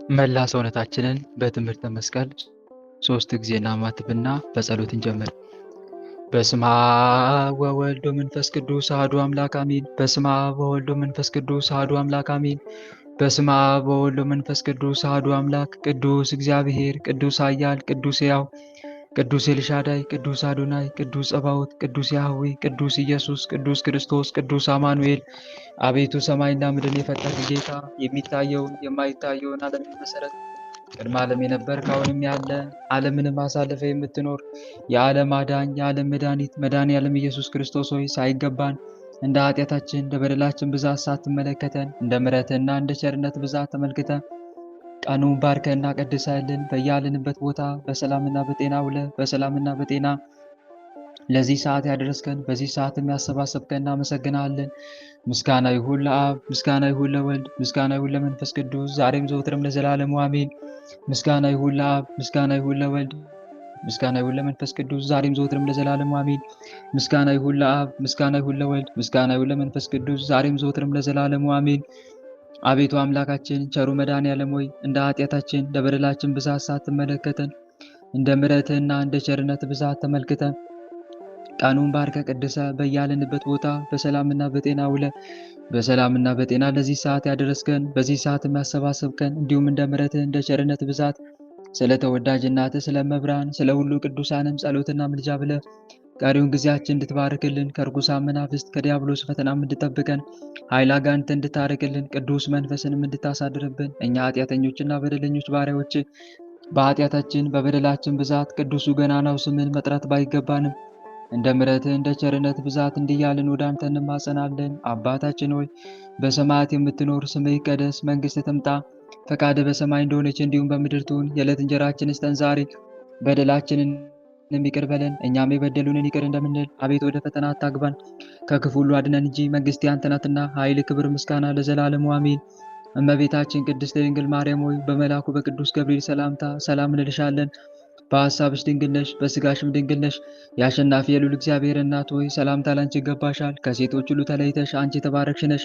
መላ ሰውነታችንን በትምህርተ መስቀል 3 ጊዜ እናማትብና በጸሎት እንጀምር። በስመ አብ ወወልድ ወመንፈስ ቅዱስ አሐዱ አምላክ አሜን። በስመ አብ ወወልድ ወመንፈስ ቅዱስ አሐዱ አምላክ አሜን። በስመ አብ ወወልድ ወመንፈስ ቅዱስ አሐዱ አምላክ። ቅዱስ እግዚአብሔር፣ ቅዱስ ኃያል፣ ቅዱስ ሕያው፣ ቅዱስ ኤልሻዳይ፣ ቅዱስ አዶናይ፣ ቅዱስ ጸባኦት፣ ቅዱስ ያህዌ፣ ቅዱስ ኢየሱስ፣ ቅዱስ ክርስቶስ፣ ቅዱስ አማኑኤል፣ አቤቱ ሰማይና ምድርን የፈጠርክ ጌታ፣ የሚታየውን የማይታየውን ዓለምን መሰረት ቅድመ ዓለም የነበርክ አሁንም ያለ ዓለምንም አሳልፈ የምትኖር የዓለም አዳኝ የዓለም መድኃኒት መድኃኔዓለም ኢየሱስ ክርስቶስ ሆይ ሳይገባን እንደ ኃጢአታችን እንደ በደላችን ብዛት ሳትመለከተን እንደ ምሕረትህና እንደ ቸርነት ብዛት ተመልክተን ቀኑን ባርከና ቀድሰህልን በያልንበት ቦታ በሰላምና በጤና ውለ በሰላምና በጤና ለዚህ ሰዓት ያደረስከን በዚህ ሰዓት የሚያሰባሰብከን እናመሰግናለን። ምስጋና ይሁን ለአብ፣ ምስጋና ይሁን ለወልድ፣ ምስጋና ይሁን ለመንፈስ ቅዱስ ዛሬም ዘወትርም ለዘላለሙ አሜን። ምስጋና ይሁን ለአብ፣ ምስጋና ይሁን ለወልድ፣ ምስጋና ይሁን ለመንፈስ ቅዱስ ዛሬም ዘወትርም ለዘላለሙ አሜን። ምስጋና ይሁን ለአብ፣ ምስጋና ይሁን ለወልድ፣ ምስጋና ይሁን ለመንፈስ ቅዱስ ዛሬም ዘወትርም ለዘላለሙ አሜን። አቤቱ አምላካችን ቸሩ መድኃኔዓለም ሆይ እንደ ኃጢአታችን እንደ በደላችን ብዛት ሳትመለከተን እንደ ምሕረትህና እንደ ቸርነት ብዛት ተመልክተን ቀኑን ባርከ ቅድሰ በያለንበት ቦታ በሰላምና በጤና ውለ በሰላምና በጤና ለዚህ ሰዓት ያደረስከን በዚህ ሰዓት የሚያሰባሰብከን እንዲሁም እንደ ምሕረትህ እንደ ቸርነት ብዛት ስለ ተወዳጅ እናትህ ስለ መብራን ስለ ሁሉ ቅዱሳንም ጸሎትና ምልጃ ብለ ቀሪውን ጊዜያችን እንድትባርክልን ከርኩሳን መናፍስት ከዲያብሎስ ፈተናም እንድጠብቀን ኃይለ አጋንንት እንድታርቅልን ቅዱስ መንፈስንም እንድታሳድርብን እኛ ኃጢአተኞችና በደለኞች ባሪያዎች በኃጢአታችን በበደላችን ብዛት ቅዱሱ ገናናው ስምን መጥራት ባይገባንም እንደ ምሕረትህ እንደ ቸርነት ብዛት እንዲያልን ወደ አንተ እንማጸናለን። አባታችን ሆይ በሰማያት የምትኖር ስምህ ይቀደስ፣ መንግሥትህ ትምጣ፣ ፈቃድህ በሰማይ እንደሆነች እንዲሁም በምድር ትሁን። የዕለት እንጀራችንን ስጠን ዛሬ፣ በደላችንን ይቅር በለን እኛም የበደሉንን ይቅር እንደምንል፣ አቤት ወደ ፈተና አታግባን ከክፉ ሁሉ አድነን እንጂ መንግሥት ያንተ ናትና ኃይል፣ ክብር፣ ምስጋና ለዘላለሙ አሜን። እመቤታችን ቅድስት ድንግል ማርያም ሆይ በመልአኩ በቅዱስ ገብርኤል ሰላምታ ሰላም እንልሻለን። በሐሳብሽ ድንግል ነሽ፣ በሥጋሽም ድንግል ነሽ። የአሸናፊ የልዑል እግዚአብሔር እናት ሆይ ሰላምታ ላንቺ ይገባሻል። ከሴቶች ሁሉ ተለይተሽ አንቺ የተባረክሽ ነሽ፣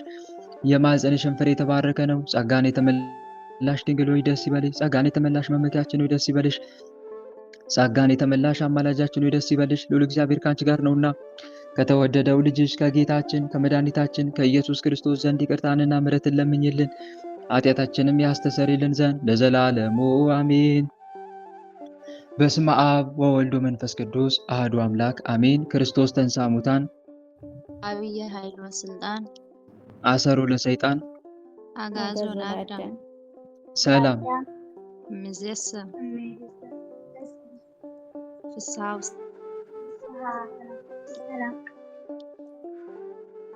የማኅፀንሽም ፍሬ የተባረከ ነው። ጸጋን የተመላሽ ድንግል ሆይ ደስ ይበልሽ። ጸጋን የተመላሽ መመኪያችን ሆይ ደስ ይበልሽ። ጸጋን የተመላሽ አማላጃችን ሆይ ደስ ይበልሽ። ልዑል እግዚአብሔር ከአንቺ ጋር ነውና ከተወደደው ልጅሽ ከጌታችን ከመድኃኒታችን ከኢየሱስ ክርስቶስ ዘንድ ይቅርታንና ምሕረትን ለምኝልን ኃጢአታችንም ያስተሰርይልን ዘንድ ለዘላለሙ አሜን። በስመ አብ ወወልድ ወመንፈስ ቅዱስ አሐዱ አምላክ አሜን። ክርስቶስ ተንሥአ እሙታን አብይ ኃይል ወስልጣን አሰሮ ለሰይጣን አጋዞ ለአዳም ሰላም እምይእዜሰ ፍስሐ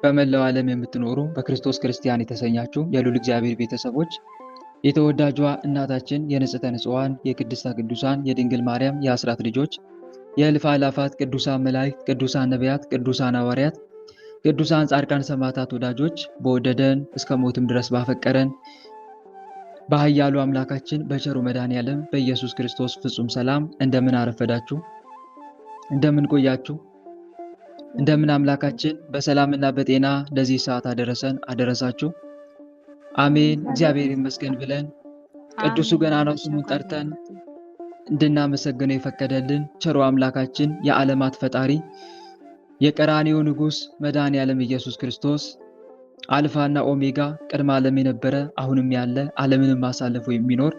በመላው ዓለም የምትኖሩ በክርስቶስ ክርስቲያን የተሰኛችሁ የልዑል እግዚአብሔር ቤተሰቦች የተወዳጇ እናታችን የንጽሕተ ንጹሐን የቅድስተ ቅዱሳን የድንግል ማርያም የአስራት ልጆች የእልፍ አእላፋት ቅዱሳን መላእክት ቅዱሳን ነቢያት ቅዱሳን ሐዋርያት ቅዱሳን ጻድቃን ሰማዕታት ወዳጆች በወደደን እስከ ሞትም ድረስ ባፈቀረን በኃያሉ አምላካችን በቸሩ መድኃኔዓለም በኢየሱስ ክርስቶስ ፍጹም ሰላም እንደምን አረፈዳችሁ? እንደምን ቆያችሁ? እንደምን አምላካችን በሰላምና በጤና ለዚህ ሰዓት አደረሰን አደረሳችሁ? አሜን። እግዚአብሔር ይመስገን ብለን ቅዱሱ ገናናው ስሙን ጠርተን እንድናመሰግነው የፈቀደልን ቸሩ አምላካችን የዓለማት ፈጣሪ የቀራንዮ ንጉሥ መድኃኔዓለም ኢየሱስ ክርስቶስ አልፋና ኦሜጋ ቅድመ ዓለም የነበረ አሁንም ያለ ዓለምንም አሳልፎ የሚኖር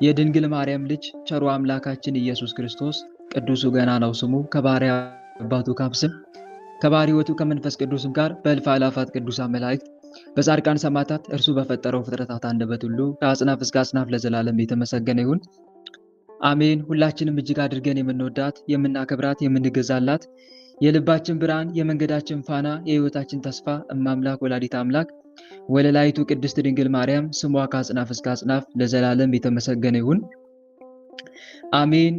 የድንግል ማርያም ልጅ ቸሩ አምላካችን ኢየሱስ ክርስቶስ ቅዱሱ ገናናው ስሙ ከባሕርይ አባቱ ከአብ ስም ከባሕርይ ሕይወቱ ከመንፈስ ቅዱስም ጋር በእልፍ አእላፋት ቅዱሳን መላእክት በጻድቃን ሰማዕታት እርሱ በፈጠረው ፍጥረታት አንደበት ሁሉ ከአጽናፍ እስከ አጽናፍ ለዘላለም የተመሰገነ ይሁን አሜን። ሁላችንም እጅግ አድርገን የምንወዳት የምናከብራት የምንገዛላት የልባችን ብርሃን የመንገዳችን ፋና የሕይወታችን ተስፋ እማምላክ ወላዲተ አምላክ ወለላይቱ ቅድስት ድንግል ማርያም ስሟ ከአጽናፍ እስከ አጽናፍ ለዘላለም የተመሰገነ ይሁን አሜን።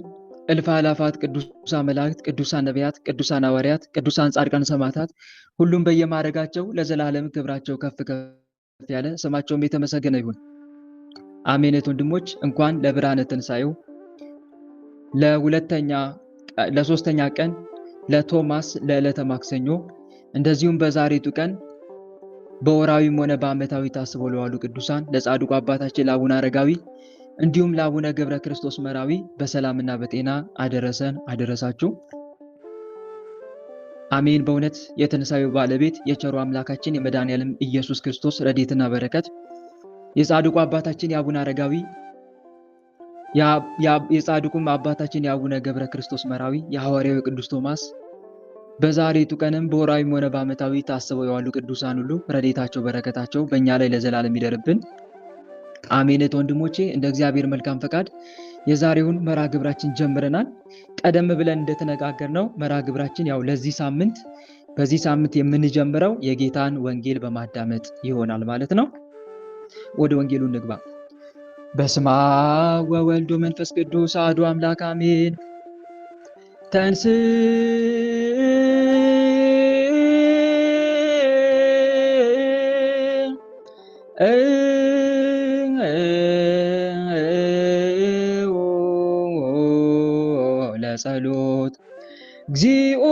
እልፍ አእላፋት ቅዱሳን መላእክት ቅዱሳን ነቢያት ቅዱሳን ሐዋርያት ቅዱሳን ጻድቃን ሰማዕታት ሁሉም በየማዕረጋቸው ለዘላለም ክብራቸው ከፍ ከፍ ያለ ስማቸውም የተመሰገነ ይሁን አሜን። ወንድሞች እንኳን ለብርሃነ ትንሣኤው ለሶስተኛ ቀን ለቶማስ ለዕለተ ማክሰኞ እንደዚሁም በዛሬቱ ቀን በወራዊም ሆነ በዓመታዊ ታስበው ለዋሉ ቅዱሳን ለጻድቁ አባታችን ለአቡነ አረጋዊ እንዲሁም ለአቡነ ገብረ ክርስቶስ መራዊ በሰላምና በጤና አደረሰን አደረሳችሁ። አሜን። በእውነት የትንሣኤው ባለቤት የቸሩ አምላካችን የመድኃኔዓለም ኢየሱስ ክርስቶስ ረድኤትና በረከት የጻድቁ አባታችን የአቡነ አረጋዊ የጻድቁም አባታችን የአቡነ ገብረ ክርስቶስ መራዊ የሐዋርያው ቅዱስ ቶማስ በዛሬቱ ቀንም በወራዊም ሆነ በዓመታዊ ታስበው የዋሉ ቅዱሳን ሁሉ ረድኤታቸው በረከታቸው በእኛ ላይ ለዘላለም ይደርብን። አሜን። ወንድሞቼ እንደ እግዚአብሔር መልካም ፈቃድ የዛሬውን መርሐ ግብራችን ጀምረናል። ቀደም ብለን እንደተነጋገርነው መርሐ ግብራችን ያው በዚህ ሳምንት የምንጀምረው የጌታን ወንጌል በማዳመጥ ይሆናል ማለት ነው። ወደ ወንጌሉ እንግባ። በስመ አብ ወወልድ ወመንፈስ ቅዱስ አሐዱ አምላክ አሜን። ተንስ ለጸሎት እግዚኦ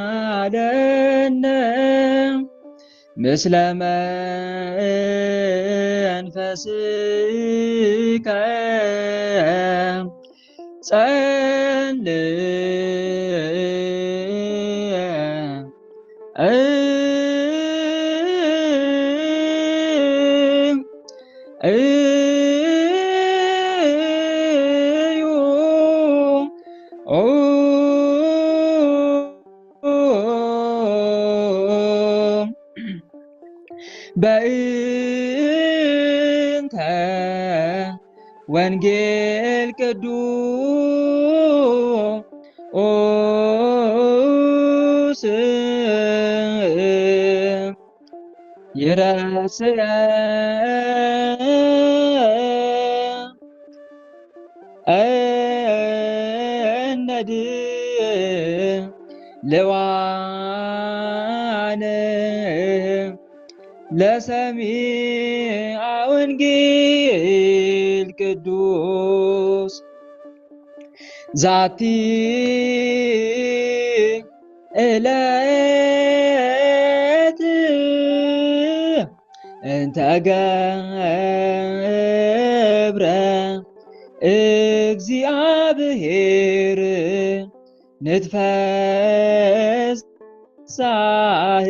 ተሳለነ ምስለ መንፈስከ በእንተ ወንጌል ቅዱስ ይረስየ እነድ ለዋነ ለሰሚዐ ወንጌል ቅዱስ ዛቲ ዕለት እንተ ገብረ እግዚአብሔር ንትፈሳህ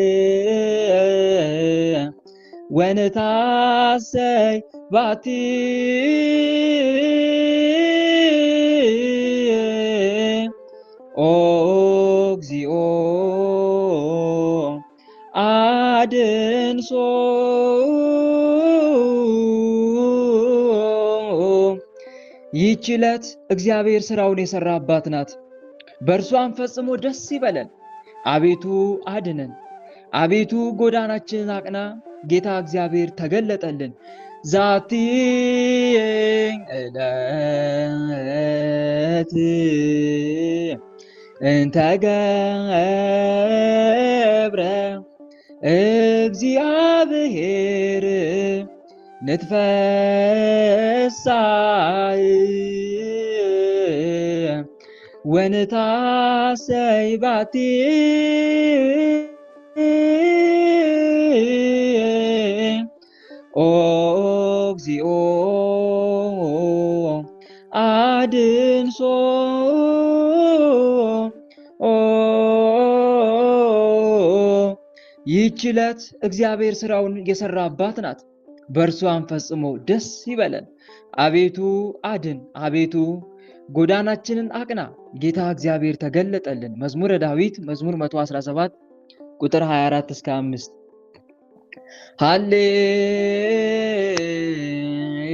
ወንታሰይ ባቲ ኦ እግዚኦ አድንሶ ይህች ዕለት እግዚአብሔር ሥራውን የሠራባት ናት። በእርሷም ፈጽሞ ደስ ይበለን። አቤቱ አድነን፣ አቤቱ ጎዳናችንን አቅና። ጌታ እግዚአብሔር ተገለጠልን። ዛቲ ዕለት እንተ ገብረ እግዚአብሔር ንትፈሳህ ወንታሰይ ባቲ ኦ እግዚኦ አድንሶ ይህች ዕለት እግዚአብሔር ሥራውን የሠራባት ናት። በእርሷም ፈጽሞ ደስ ይበለን። አቤቱ አድን፣ አቤቱ ጎዳናችንን አቅና። ጌታ እግዚአብሔር ተገለጠልን። መዝሙረ ዳዊት መዝሙር 117 ቁጥር 24 እስከ 5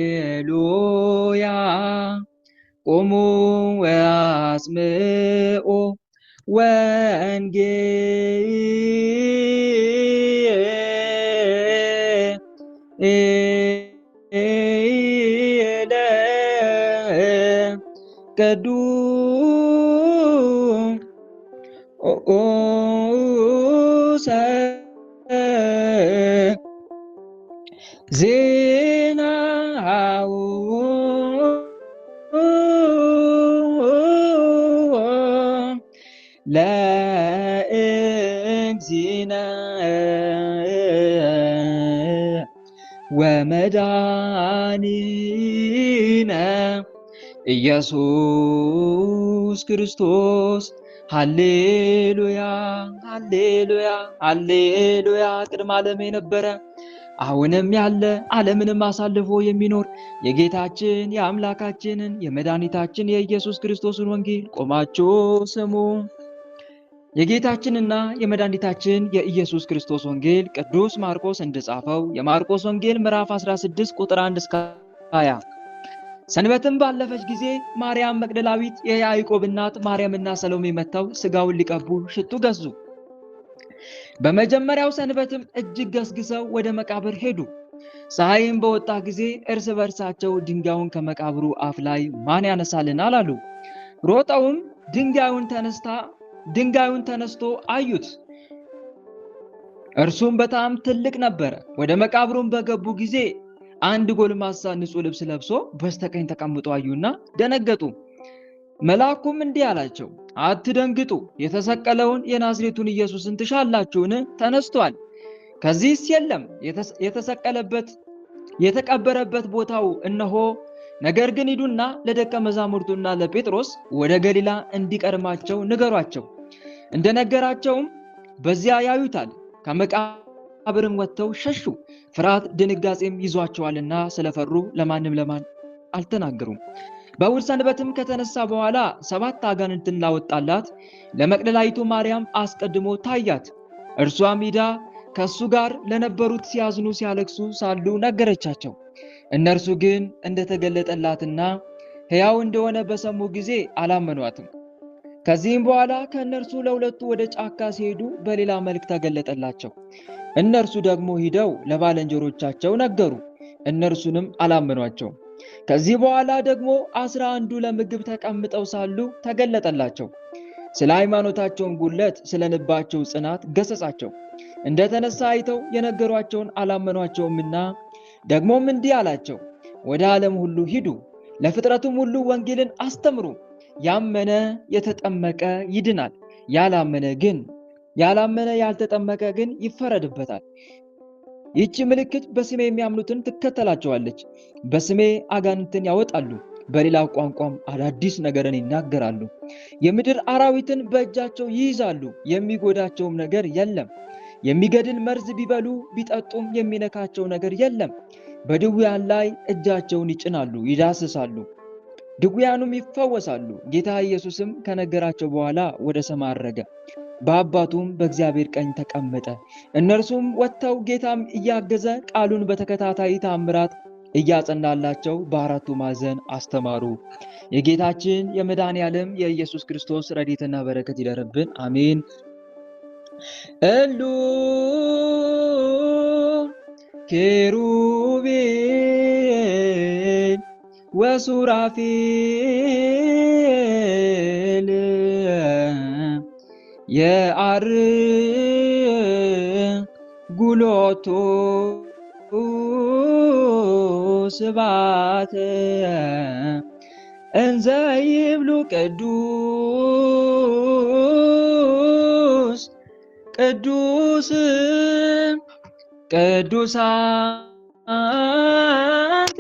ሃሌሉያ ቆሙ ወአጽምዑ ወንጌለ ቅዱስ ዜናው ለእግዚአብሔር እግዚእነ ወመድኃኒነ ኢየሱስ ክርስቶስ ሃሌሉያ ሃሌሉያ ሃሌሉያ። ቅድመ ዓለም የነበረ አሁንም ያለ ዓለምንም አሳልፎ የሚኖር የጌታችን የአምላካችንን የመድኃኒታችን የኢየሱስ ክርስቶስን ወንጌል ቆማችሁ ስሙ። የጌታችንና የመድኃኒታችን የኢየሱስ ክርስቶስ ወንጌል ቅዱስ ማርቆስ እንደጻፈው የማርቆስ ወንጌል ምዕራፍ 16 ቁጥር 1 እስከ 20። ሰንበትም ባለፈች ጊዜ ማርያም መግደላዊት፣ የያዕቆብ እናት ማርያምና ሰሎሜ መጥተው ሥጋውን ሊቀቡ ሽቱ ገዙ። በመጀመሪያው ሰንበትም እጅግ ገስግሰው ወደ መቃብር ሄዱ። ፀሐይም በወጣ ጊዜ እርስ በርሳቸው ድንጋዩን ከመቃብሩ አፍ ላይ ማን ያነሳልናል አሉ። ሮጠውም ድንጋዩን ተነስቶ አዩት። እርሱም በጣም ትልቅ ነበረ። ወደ መቃብሩም በገቡ ጊዜ አንድ ጎልማሳ ንጹሕ ልብስ ለብሶ በስተቀኝ ተቀምጦ አዩና ደነገጡ። መልአኩም እንዲህ አላቸው፣ አትደንግጡ። የተሰቀለውን የናዝሬቱን ኢየሱስን ትሻላችሁን? ተነስቷል፣ ከዚህስ የለም። የተቀበረበት ቦታው እነሆ። ነገር ግን ሂዱና ለደቀ መዛሙርቱና ለጴጥሮስ ወደ ገሊላ እንዲቀድማቸው ንገሯቸው። እንደነገራቸውም በዚያ ያዩታል። ከመቃብርም ወጥተው ሸሹ። ፍርሃት ድንጋጼም ይዟቸዋልና ስለፈሩ ለማን አልተናገሩም። በእሑድ ሰንበትም ከተነሳ በኋላ 7 አጋንንትን ላወጣላት ለመግደላዊቱ ማርያም አስቀድሞ ታያት። እርሷም ሂዳ ከእሱ ጋር ለነበሩት ሲያዝኑ ሲያለቅሱ ሳሉ ነገረቻቸው። እነርሱ ግን እንደተገለጠላትና ሕያው እንደሆነ በሰሙ ጊዜ አላመኗትም። ከዚህም በኋላ ከእነርሱ ለሁለቱ ወደ ጫካ ሲሄዱ በሌላ መልክ ተገለጠላቸው። እነርሱ ደግሞ ሂደው ለባልንጀሮቻቸው ነገሩ፣ እነርሱንም አላመኗቸውም። ከዚህ በኋላ ደግሞ 11ዱ ለምግብ ተቀምጠው ሳሉ ተገለጠላቸው። ስለ ሃይማኖታቸውን ጉድለት፣ ስለ ልባቸው ጽናት ገሰጻቸው። እንደተነሳ አይተው የነገሯቸውን አላመኗቸውምና ደግሞም እንዲህ አላቸው፣ ወደ ዓለም ሁሉ ሂዱ፣ ለፍጥረቱም ሁሉ ወንጌልን አስተምሩ። ያመነ የተጠመቀ ይድናል፣ ያላመነ ያልተጠመቀ ግን ይፈረድበታል። ይህች ምልክት በስሜ የሚያምኑትን ትከተላቸዋለች። በስሜ አጋንንትን ያወጣሉ፣ በሌላ ቋንቋም አዳዲስ ነገርን ይናገራሉ። የምድር አራዊትን በእጃቸው ይይዛሉ፣ የሚጎዳቸውም ነገር የለም። የሚገድል መርዝ ቢበሉ ቢጠጡም የሚነካቸው ነገር የለም። በድውያን ላይ እጃቸውን ይጭናሉ፣ ይዳስሳሉ፣ ድውያኑም ይፈወሳሉ። ጌታ ኢየሱስም ከነገራቸው በኋላ ወደ ሰማይ አረገ፣ በአባቱም በእግዚአብሔር ቀኝ ተቀመጠ። እነርሱም ወጥተው ጌታም እያገዘ ቃሉን በተከታታይ ተአምራት እያጸናላቸው በአራቱ ማዕዘን አስተማሩ። የጌታችን የመድኃኔዓለም የኢየሱስ ክርስቶስ ረድኤትና በረከት ይደርብን፣ አሜን። እሉ ኬሩቤል ወሱራፌል የዐርጉሎቱ ስብሐት እንዘ ይብሉ ቅዱስ ቅዱስ ቅዱስ አንተ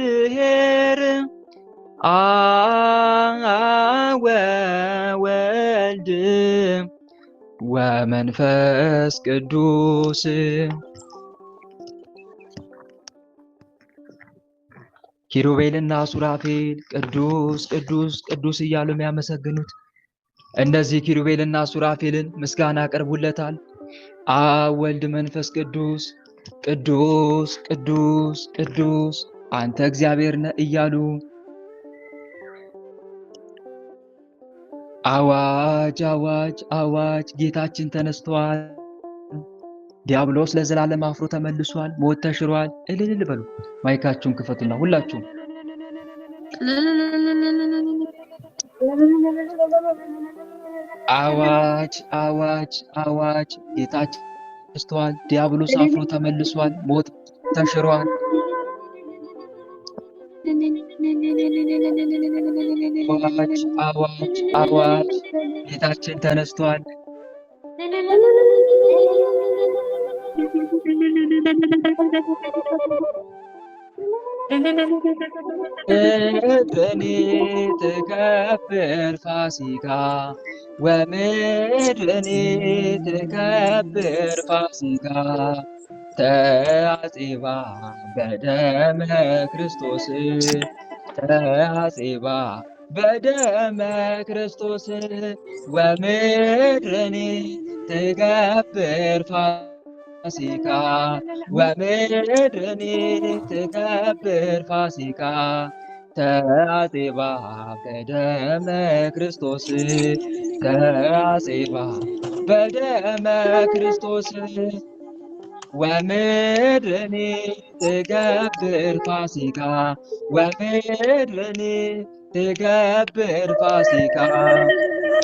እግዚአብሔር አብ ወወልድ ወመንፈስ ቅዱስ። ኪሩቤልና ሱራፌል ቅዱስ ቅዱስ ቅዱስ እያሉ የሚያመሰግኑት እነዚህ ኪሩቤልና ሱራፌልን ምስጋና ያቀርቡለታል። አብ ወልድ መንፈስ ቅዱስ ቅዱስ ቅዱስ ቅዱስ አንተ እግዚአብሔር ነህ እያሉ አዋጅ አዋጅ አዋጅ ጌታችን ተነስቷል፣ ዲያብሎስ ለዘላለም አፍሮ ተመልሷል፣ ሞት ተሽሯል። እልል በሉ። ማይካችሁን ክፈቱና ሁላችሁም አዋጅ አዋጅ አዋጅ ጌታችን ተነስቷል፣ ዲያብሎስ አፍሮ ተመልሷል፣ ሞት ተሽሯል። አዋጅ አዋጅ አዋጅ ጌታችን ተነስቷል። ምድርኒ ትከብር ፋሲካ ወምድርኒ ትከብር ፋሲካ ተአጽባ በደመ ክርስቶስ ተአጽባ በደመ ክርስቶስ ወምድርኒ ትከብር ፋሲካ ወምድርኒ ትከብር ፋሲካ ተአጽባ በደመ ክርስቶስ ተአጽባ በደመ ክርስቶስ ወምድርኒ ትገብር ፋሲካ ወምድርኒ ትገብር ፋሲካ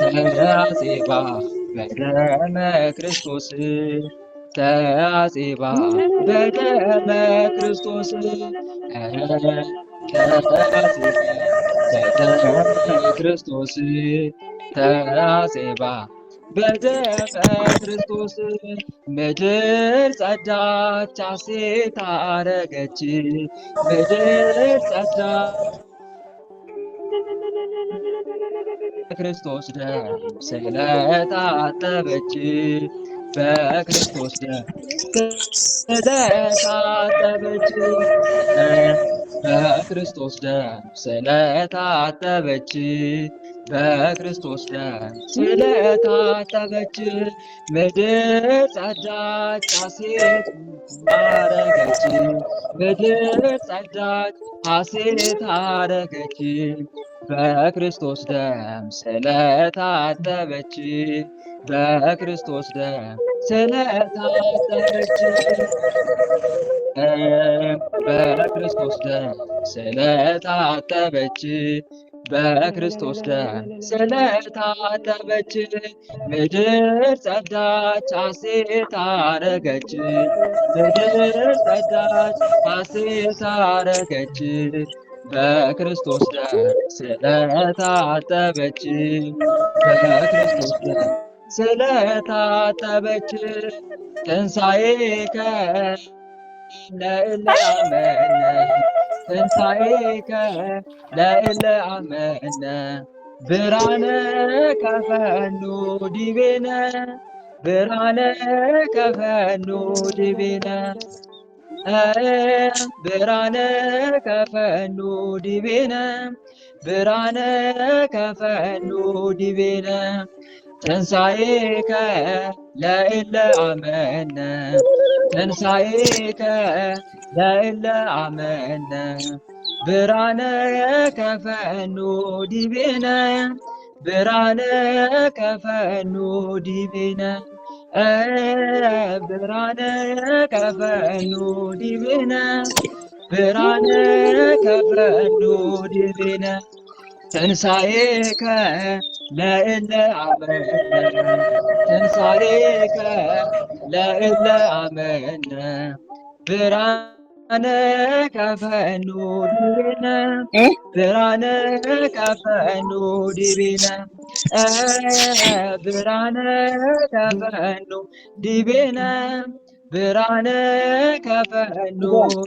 ተአጽባ በደመ ክርስቶስ ተአጽባ በደመ ክርስቶስ ተአጽባ በደመ ክርስቶስ ተአጽባ በደመ ክርስቶስ ምድር ጸዳች ሐሴት አረገች ምድር ጸዳች በክርስቶስ ደም ስለታጠበች በክርስቶስ ደም ስለታጠበች በክርስቶስ ደም ስለታጠበች በክርስቶስ ደም ስለታጠበች ምድር ጸዳች ሐሴት አረገች ምድር ጸዳች ሐሴት አረገች በክርስቶስ ደም ስለታጠበች በክርስቶስ ደም ስለታጠበች በክርስቶስ ደም ስለታጠበች በክርስቶስ ደም ስለታጠበች ምድር ጸዳች ሐሴት አረገች ምድር ጸዳች ሐሴት አረገች በክርስቶስ ደም ስለታጠበች በክርስቶስ ደም ስለታጠበች ትንሣኤከ ለእለ አመነ ትንሣኤከ ለእለ አመነ ብርሃነ ከፈኑ ዲቤነ ብርሃነ ከፈኑ ዲቤነ ብርሃነ ከፈኑ ዲቤነ ብርሃነ ከፈኑ ዲቤነ ትንሣኤከ ለእለ አመነ ትንሣኤከ ለእለ አመነ ብርሃነ ከፈኑ ዲቤነ ብርሃነ ከፈኑ ዲቤነ ብርሃነ ከፈኑ ዲቤነ ብርሃነ ከፈኑ ዲቤነ ትንሣኤከ ለእለ አመነ ትንሣኤከ ለእለ አመነ ብርሃነ ከፈኑ ዲቤነ ብርሃነ ከፈኑ ዲቤነ ብርሃነ ከፈኑ ዲቤነ ብርሃነ ከፈኑ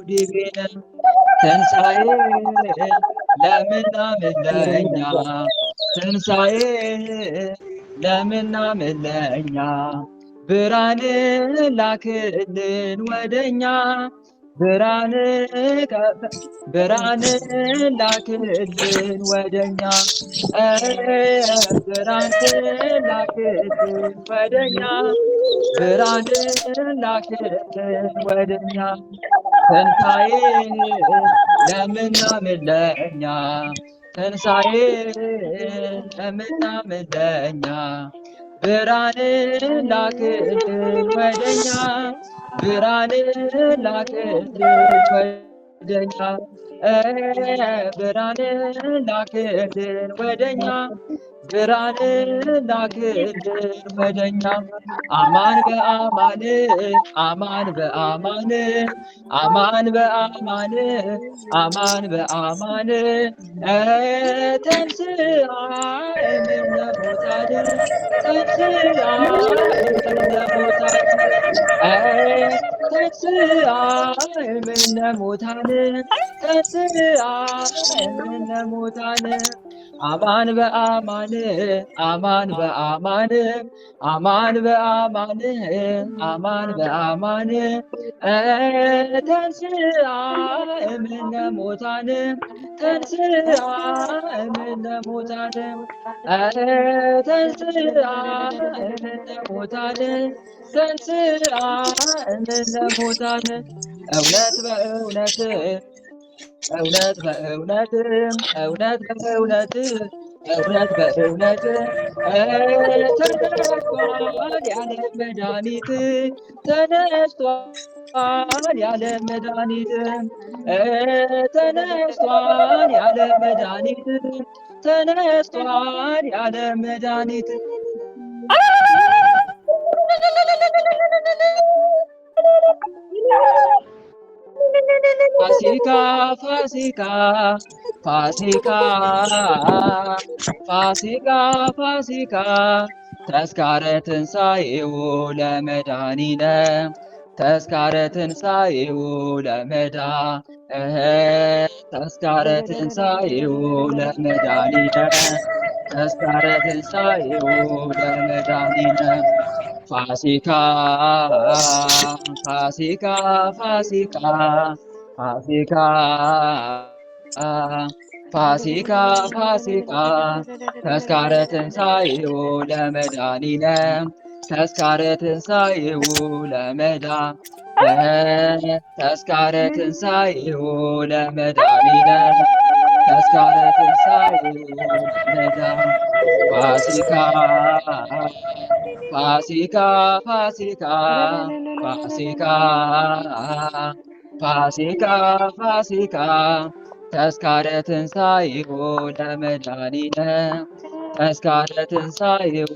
ዲቤነ ትንሣኤ ለምናምን ለእኛ ትንሣኤ ለምናምን ለእኛ ብርሃን ላክልን ወደኛ ብርሃን ላክልን ወደኛ ብርሃን ላክልን ወደኛ ብርሃን ላክልን ወደኛ ትንሣኤ ለምናምን ለእኛ ትንሣኤ ለምናምን ለእኛ ብርሃን ላክልን ወደኛ ብርሃን ላክልን ወደኛ ብርሃን ላክልን ወደኛ ብርሃንን ላክልን ወደኛ አማን በአማን አማን በአማን አማን በአማን አማን በአማን ተንሥአ እምነ ሙታን ተንሥአ እምነ ሙታን ተንሥአ እምነ ሙታን ተንሥአ እምነ ሙታን አማን በአማን አማን በአማን አማን በአማን አማን በአማን ተንሥአ እምነ ሙታን ተንሥአ እምነ ሙታን ተንሥአ እምነ ሙታን ተንሥአ እምነ ሙታን እውነት በእውነት እውነት በእውነት እውነት በእውነት እውነት በእውነት ተነስቷል ያለ መድኃኒት ተነስቷል ያለ መድኃኒት ተነስቷል ያለ መድኃኒት ተነስቷል ያለ መድኃኒት ፋሲካ ፋሲካ ፋሲካ ፋሲካ ፋሲካ ተስካረ ትንሣኤው ለመድኃኒነ ተስካረ ትንሣኤው ተስካረ ትንሣኤው ለመድኃኒነ ተስካረ ትንሣኤው ለመድኃኒነ ፋሲካ ፋሲካ ፋሲካ ፋሲካ ፋሲካ ፋሲካ ተስካረ ትንሣኤው ለመድኃኒነ ተስካረ ትንሣኤው ተስካረ ትንሣኤው ለመድኃኒነ ተስካረ ትንሣኤው ፋሲካ ፋሲካ ፋሲካ ፋሲካ ፋሲካ ፋሲካ ተስካረ ትንሣኤው ለመድኃኒነ ተስካረ ትንሣኤው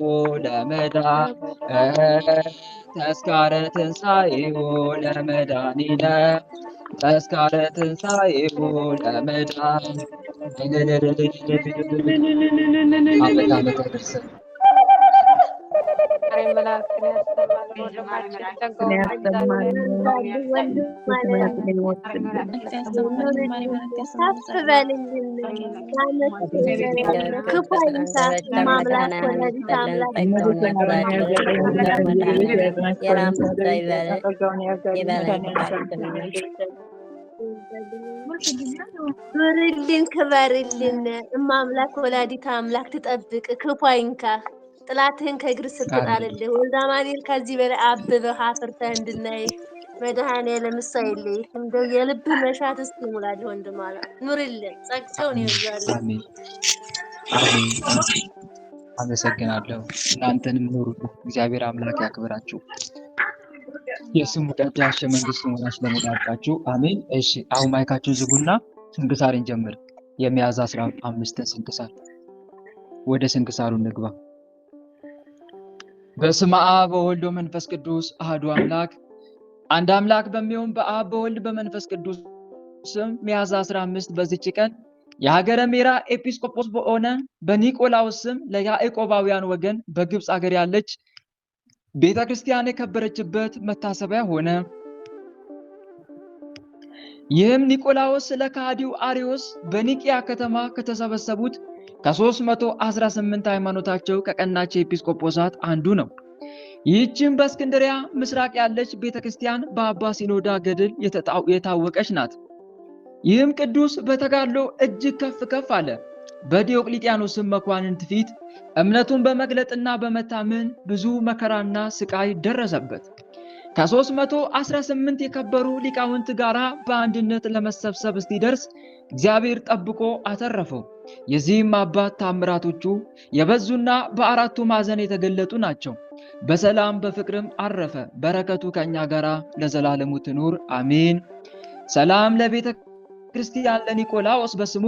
ተስካረ ትንሣኤው ለመድኃኒነ ተስካረ ትንሣኤው ዓመት ዓመት ያደርሰን። ኑርልን ክበርልን እማምላክ ወላዲተ አምላክ ትጠብቅ ክፉ አይንካህ ጥላትህን ከእግር ስር ትጣልልህ ወልደ አማኑኤል ከዚህ በላይ አብበህ አፍርተህ እንድናይ መድኃኔዓለም እሱ አይለይህ እንደው የልብህ መሻት እስቲ ይሙላልህ ወንድም አለ ኑርልን ጸጋውን ይብዛልህ አሜን አሜን አመሰግናለሁ እናንተንም ኑሩ እግዚአብሔር አምላክ ያክብራችሁ የስሙ ቀዳሽ የመንግስቱ ወራሽ ለሞላቃችሁ አሜን እሺ አሁን ማይካችሁን ዝጉና ስንክሳርን ጀምር የሚያዝያ 15 ስንክሳር ወደ ስንክሳሩ እንግባ በስመ አብ ወወልድ ወመንፈስ ቅዱስ አሐዱ አምላክ አንድ አምላክ በሚሆን በአብ በወልድ በመንፈስ ቅዱስ ስም ሚያዝያ 15 በዚች ቀን የሀገረ ሜራ ኤጲስቆጶስ በሆነ በኒቆላዎስ ስም ለያዕቆባውያን ወገን በግብፅ ሀገር ያለች ቤተክርስቲያን የከበረችበት መታሰቢያ ሆነ። ይህም ኒቆላዎስ ስለ ከሃዲው አርዮስ በኒቂያ ከተማ ከተሰበሰቡት ከ318 ሃይማኖታቸው ከቀናቸው ኤጲስቆጶሳት አንዱ ነው። ይህችም በእስክንድሪያ ምስራቅ ያለች ቤተክርስቲያን በአባ ሲኖዳ ገድል የታወቀች ናት። ይህም ቅዱስ በተጋድሎ እጅግ ከፍ ከፍ አለ። በዲዮቅሊጥያኖስም መኳንንት ፊት እምነቱን በመግለጥና በመታመን ብዙ መከራና ስቃይ ደረሰበት። ከ318 የከበሩ ሊቃውንት ጋራ በአንድነት ለመሰብሰብ እስኪደርስ እግዚአብሔር ጠብቆ አተረፈው። የዚህም አባት ታምራቶቹ የበዙና በአራቱ ማዕዘን የተገለጡ ናቸው። በሰላም በፍቅርም አረፈ። በረከቱ ከኛ ጋራ ለዘላለሙ ትኑር አሜን። ሰላም ለቤተ ክርስቲያን ለኒቆላዎስ በስሙ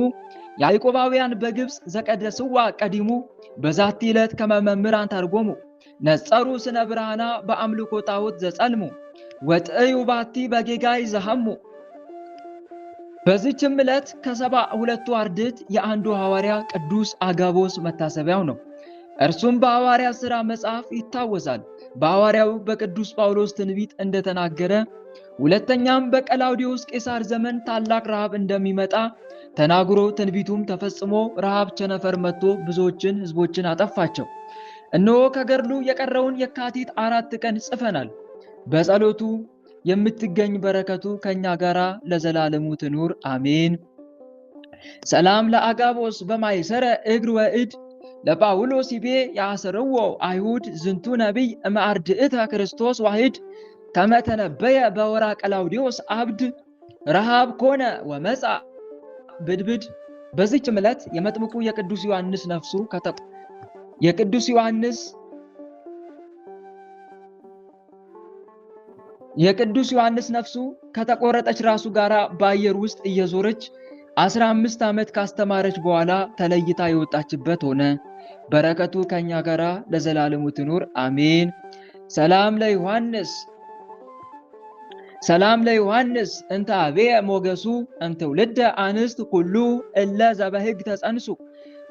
ያዕቆባውያን በግብፅ ዘቀደስዋ ቀዲሙ በዛቲ ዕለት ከመመምራን ተርጎሙ ነጸሩ ስነ ብርሃና በአምልኮ ጣዖት ዘጸልሙ ወጥዩ ባቲ በጌጋይ ዘሐሙ። በዚህችም ዕለት ከ72ቱ አርድእት የአንዱ ሐዋርያ ቅዱስ አጋቦስ መታሰቢያው ነው። እርሱም በሐዋርያት ሥራ መጽሐፍ ይታወሳል። በሐዋርያው በቅዱስ ጳውሎስ ትንቢት እንደተናገረ ሁለተኛም በቀላውዲዮስ ቄሳር ዘመን ታላቅ ረሃብ እንደሚመጣ ተናግሮ ትንቢቱም ተፈጽሞ ረሃብ ቸነፈር መጥቶ ብዙዎችን ሕዝቦችን አጠፋቸው። እነሆ ከገድሉ የቀረውን የካቲት 4 ቀን ጽፈናል። በጸሎቱ የምትገኝ በረከቱ ከኛ ጋራ ለዘላለሙ ትኑር አሜን። ሰላም ለአጋቦስ በማይሰረ እግር ወእድ ለጳውሎስ ይቤ ያስርዎ አይሁድ ዝንቱ ነቢይ እምአርድእተ ክርስቶስ ዋሂድ ከመተነበየ በወራ ቀላውዲዮስ አብድ ረሃብ ኮነ ወመጻ ብድብድ። በዚህች ዕለት የመጥምቁ የቅዱስ ዮሐንስ ነፍሱ የቅዱስ ዮሐንስ ነፍሱ ከተቆረጠች ራሱ ጋር በአየር ውስጥ እየዞረች 15 ዓመት ካስተማረች በኋላ ተለይታ የወጣችበት ሆነ። በረከቱ ከኛ ጋር ለዘላለሙ ትኑር አሜን። ሰላም ለዮሐንስ እንተ አብየ ሞገሱ እንትውልደ አንስት ኩሉ እለ ዘበሕግ ተጸንሱ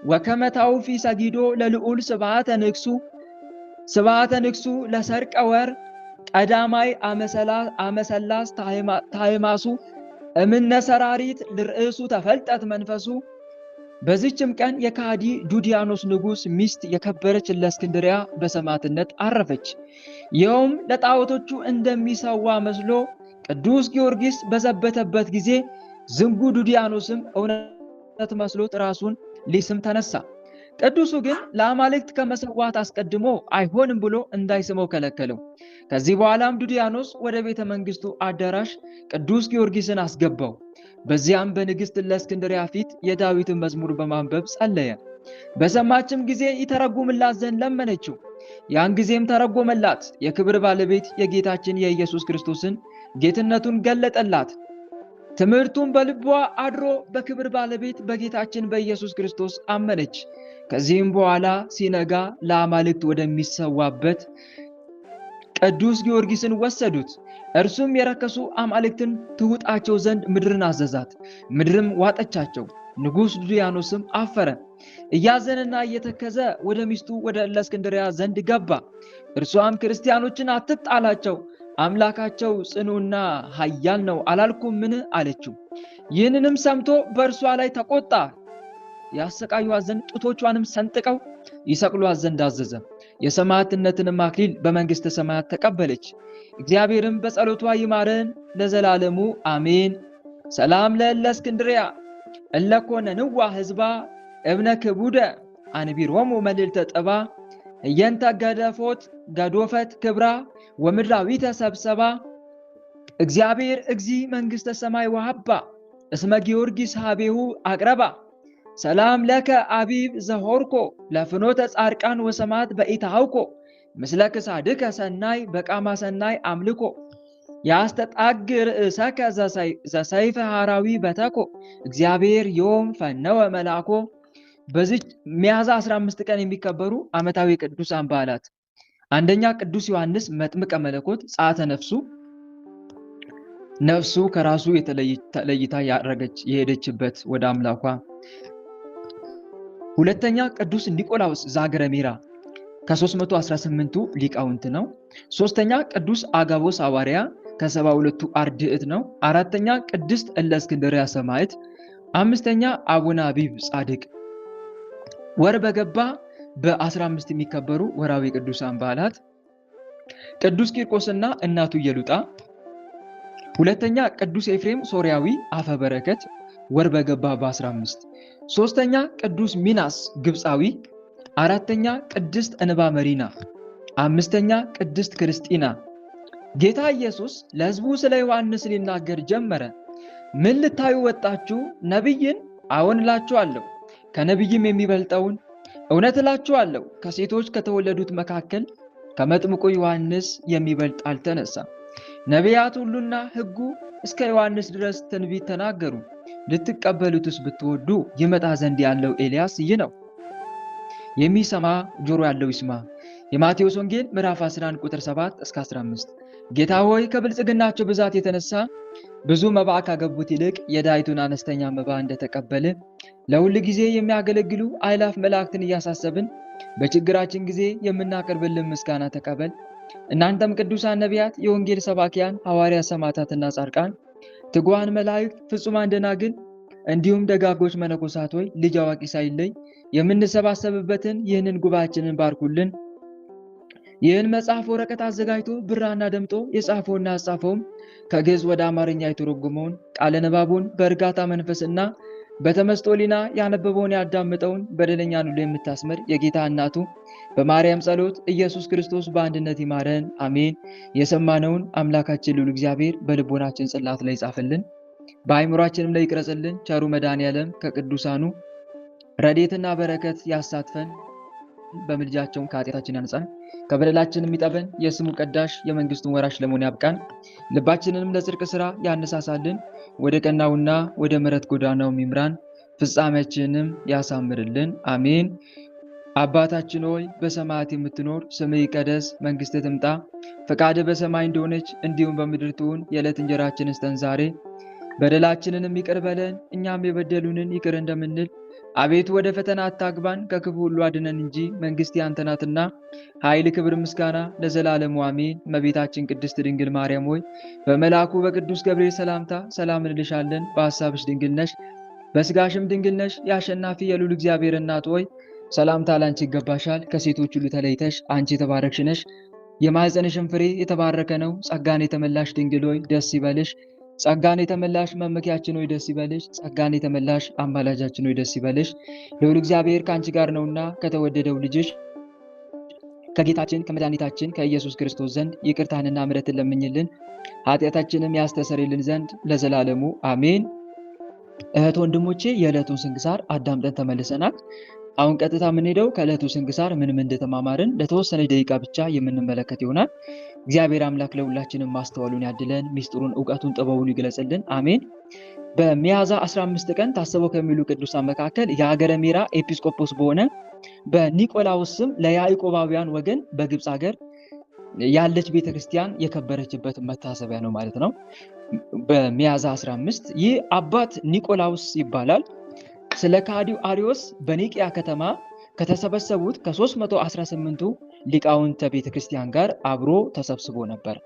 ወከመ ታውፊ ሰጊዶ ለልዑል ስብሐተ ንግሱ ለሰርቀ ወር ቀዳማይ አመሰላስ ታይማሱ እምነሰራሪት ልርእሱ ተፈልጠት መንፈሱ። በዚህችም ቀን የካዲ ዱዲያኖስ ንጉሥ ሚስት የከበረች ለእስክንድርያ በሰማዕትነት አረፈች። ይኸውም ለጣዖቶቹ እንደሚሰዋ መስሎ ቅዱስ ጊዮርጊስ በዘበተበት ጊዜ ዝንጉ ዱዲያኖስም እውነት መስሎት ራሱን ሊስም ተነሳ። ቅዱሱ ግን ለአማልክት ከመሰዋት አስቀድሞ አይሆንም ብሎ እንዳይስመው ከለከለው። ከዚህ በኋላም ዱዲያኖስ ወደ ቤተ መንግስቱ አዳራሽ ቅዱስ ጊዮርጊስን አስገባው። በዚያም በንግሥት ለእስክንድርያ ፊት የዳዊትን መዝሙር በማንበብ ጸለየ። በሰማችም ጊዜ ይተረጉምላት ዘንድ ለመነችው። ያን ጊዜም ተረጎመላት። የክብር ባለቤት የጌታችን የኢየሱስ ክርስቶስን ጌትነቱን ገለጠላት። ትምህርቱን በልቧ አድሮ በክብር ባለቤት በጌታችን በኢየሱስ ክርስቶስ አመነች። ከዚህም በኋላ ሲነጋ ለአማልክት ወደሚሰዋበት ቅዱስ ጊዮርጊስን ወሰዱት። እርሱም የረከሱ አማልክትን ትውጣቸው ዘንድ ምድርን አዘዛት። ምድርም ዋጠቻቸው። ንጉሥ ዱዲያኖስም አፈረ። እያዘነና እየተከዘ ወደ ሚስቱ ወደ እለእስክንድርያ ዘንድ ገባ። እርሷም ክርስቲያኖችን አትጣላቸው፣ አምላካቸው ጽኑና ኃያል ነው አላልኩምን አለችው። ይህንንም ሰምቶ በእርሷ ላይ ተቆጣ። ያሰቃዩአት ዘንድ ጡቶቿንም ሰንጥቀው ይሰቅሏት ዘንድ አዘዘ። የሰማዕትነትንም አክሊል በመንግሥተ ሰማያት ተቀበለች። እግዚአብሔርም በጸሎቷ ይማረን ለዘላለሙ አሜን። ሰላም ለእለእስክንድርያ እለኮነንዋ ሕዝባ እብነ ክቡደ አንቢሮሙ መልዕልተ ጥባ እየንተ ገዶፈት ክብራ ወምድራዊተ ሰብሰባ እግዚአብሔር እግዚ መንግሥተ ሰማይ ወሃባ እስመ ጊዮርጊስ ሀቤሁ አቅረባ ሰላም ለከ አቢብ ዘሆርኮ ለፍኖተ ጻርቃን ወሰማት በኢታውኮ ምስለ ክሳድከ ሰናይ በቃማ ሰናይ አምልኮ ያስተጣግ ርእሰከ ዘሰይፈ ሐራዊ በተኮ እግዚአብሔር ዮም ፈነወ መልአኮ። በዚህ ሚያዝያ 15 ቀን የሚከበሩ ዓመታዊ ቅዱሳን በዓላት፣ አንደኛ ቅዱስ ዮሐንስ መጥምቀ መለኮት ጸአተ ነፍሱ ከራሱ ተለይታ ያረገች የሄደችበት ወደ አምላኳ። ሁለተኛ ቅዱስ ኒቆላውስ ዘአገረ ሜራ ከ318ቱ ሊቃውንት ነው። ሶስተኛ ቅዱስ አጋቦስ ሐዋርያ ከ72ቱ አርድእት ነው። አራተኛ ቅድስት እለእስክንድርያ ሰማዕት። አምስተኛ አቡነ አቢብ ጻድቅ። ወር በገባ በ15 የሚከበሩ ወራዊ ቅዱሳን በዓላት፣ ቅዱስ ቂርቆስና እናቱ ኢየሉጣ። ሁለተኛ ቅዱስ ኤፍሬም ሶርያዊ አፈ በረከት ወር በገባ በ15። ሶስተኛ ቅዱስ ሚናስ ግብፃዊ። አራተኛ ቅድስት እንባ መሪና። አምስተኛ ቅድስት ክርስቲና። ጌታ ኢየሱስ ለሕዝቡ ስለ ዮሐንስ ሊናገር ጀመረ። ምን ልታዩ ወጣችሁ? ነቢይን? አዎን እላችኋለሁ፣ ከነቢይም የሚበልጠውን። እውነት እላችኋለሁ፣ ከሴቶች ከተወለዱት መካከል ከመጥምቁ ዮሐንስ የሚበልጥ አልተነሳም። ነቢያት ሁሉና ሕጉ እስከ ዮሐንስ ድረስ ትንቢት ተናገሩ። ልትቀበሉትስ ብትወዱ ይመጣ ዘንድ ያለው ኤልያስ ይህ ነው። የሚሰማ ጆሮ ያለው ይስማ። የማቴዎስ ወንጌል ምዕራፍ 11 ቁጥር 7 እስከ 15። ጌታ ሆይ ከብልጽግናቸው ብዛት የተነሳ ብዙ መባ ካገቡት ይልቅ የዳይቱን አነስተኛ መባ እንደተቀበለ ለሁል ጊዜ የሚያገለግሉ አእላፍ መላእክትን እያሳሰብን በችግራችን ጊዜ የምናቀርብልን ምስጋና ተቀበል። እናንተም ቅዱሳን ነቢያት፣ የወንጌል ሰባኪያን ሐዋርያት፣ ሰማዕታትና ጻድቃን፣ ትጉሃን መላእክት፣ ፍጹማን ደናግል እንዲሁም ደጋጎች መነኮሳት ሆይ ልጅ አዋቂ ሳይለይ የምንሰባሰብበትን ይህንን ጉባኤያችንን ባርኩልን። ይህን መጽሐፍ ወረቀት አዘጋጅቶ ብራና ደምጦ የጻፈውና ያጻፈውም ከግዕዝ ወደ አማርኛ የተረጎመውን ቃለ ንባቡን በእርጋታ መንፈስና በተመስጦ ሊና ያነበበውን ያዳምጠውን በደለኛን ሁሉ የምታስምር የጌታ እናቱ በማርያም ጸሎት ኢየሱስ ክርስቶስ በአንድነት ይማረን፣ አሜን። የሰማነውን አምላካችን ልዑል እግዚአብሔር በልቦናችን ጽላት ላይ ጻፍልን፣ በአእምሯችንም ላይ ይቅረጽልን። ቸሩ መድኃኔዓለም ከቅዱሳኑ ረድኤትና በረከት ያሳትፈን፣ በምልጃቸውም ከኃጢአታችን ያንጻን፣ ከበደላችን የሚጠበን የስሙ ቀዳሽ የመንግስቱን ወራሽ ለመሆን ያብቃን። ልባችንንም ለጽድቅ ስራ ያነሳሳልን፣ ወደ ቀናውና ወደ ምሕረት ጎዳናው ይምራን፣ ፍጻሜያችንንም ያሳምርልን፣ አሜን። አባታችን ሆይ በሰማያት የምትኖር ስምህ ይቀደስ፣ መንግስትህ ትምጣ፣ ፈቃድህ በሰማይ እንደሆነች እንዲሁም በምድር ትሁን። የዕለት እንጀራችንን ስጠን ዛሬ፣ በደላችንንም ይቅር በለን እኛም የበደሉንን ይቅር እንደምንል። አቤቱ ወደ ፈተና አታግባን ከክፉ ሁሉ አድነን እንጂ መንግስት ያንተ ናትና ኃይል፣ ክብር፣ ምስጋና ለዘላለሙ አሜን። እመቤታችን ቅድስት ድንግል ማርያም ሆይ በመልአኩ በቅዱስ ገብርኤል ሰላምታ ሰላም እንልሻለን። በሐሳብሽ ድንግል ነሽ፣ በስጋሽም ድንግል ነሽ። የአሸናፊ የልዑል እግዚአብሔር እናት ሆይ ሰላምታ ላንቺ ይገባሻል። ከሴቶች ሁሉ ተለይተሽ አንቺ የተባረክሽ ነሽ፣ የማኅፀንሽም ፍሬ የተባረከ ነው። ጸጋን የተመላሽ ድንግል ሆይ ደስ ይበልሽ። ጸጋን የተመላሽ መመኪያችን ሆይ ደስ ይበልሽ። ጸጋን የተመላሽ አማላጃችን ሆይ ደስ ይበልሽ። ልዑል እግዚአብሔር ከአንቺ ጋር ነውና ከተወደደው ልጅሽ ከጌታችን ከመድኃኒታችን ከኢየሱስ ክርስቶስ ዘንድ ይቅርታንና ምሕረትን ለምኝልን ኃጢአታችንም ያስተሰርይልን ዘንድ ለዘላለሙ አሜን። እህት ወንድሞቼ የዕለቱን ስንክሳር አዳምጠን ተመልሰናል። አሁን ቀጥታ የምንሄደው ከዕለቱ ስንክሳር ምን እንደተማማርን ለተወሰነ ደቂቃ ብቻ የምንመለከት ይሆናል። እግዚአብሔር አምላክ ለሁላችንም ማስተዋሉን ያድለን፣ ሚስጥሩን፣ ዕውቀቱን፣ ጥበቡን ይግለጽልን፣ አሜን። በሚያዝያ 15 ቀን ታስበው ከሚሉ ቅዱሳን መካከል የሀገረ ሜራ ኤጲስቆጶስ በሆነ በኒቆላዎስ ስም ለያዕቆባውያን ወገን በግብፅ ሀገር ያለች ቤተክርስቲያን የከበረችበት መታሰቢያ ነው ማለት ነው። በሚያዝያ 15 ይህ አባት ኒቆላዎስ ይባላል። ስለ ከሃዲው አርዮስ በኒቅያ ከተማ ከተሰበሰቡት ከ318ቱ ሊቃውንተ ቤተክርስቲያን ጋር አብሮ ተሰብስቦ ነበር።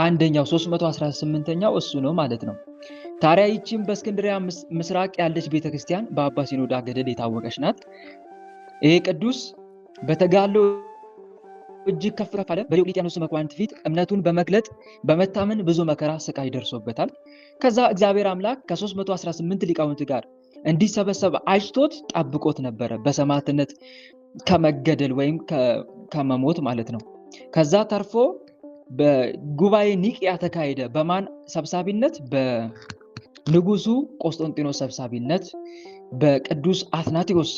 አንደኛው 318ኛው እሱ ነው ማለት ነው። ታዲያ ይህችም በእስክንድርያ ምስራቅ ያለች ቤተክርስቲያን በአባ ሲኖዳ ገድል የታወቀች ናት። ይህ ቅዱስ በተጋድሎ እጅግ ከፍ ከፍ አለ። በዲዮቅልጥያኖስ መኳንንት ፊት እምነቱን በመግለጥ በመታመን ብዙ መከራ ስቃይ ደርሶበታል። ከዛ እግዚአብሔር አምላክ ከ318 ሊቃውንት ጋር እንዲሰበሰብ አጭቶት ጠብቆት ነበረ፣ በሰማዕትነት ከመገደል ወይም ከመሞት ማለት ነው። ከዛ ተርፎ በጉባኤ ኒቅያ ተካሄደ። በማን ሰብሳቢነት? በንጉሱ ቆስጠንጢኖስ ሰብሳቢነት በቅዱስ አትናቴዎስ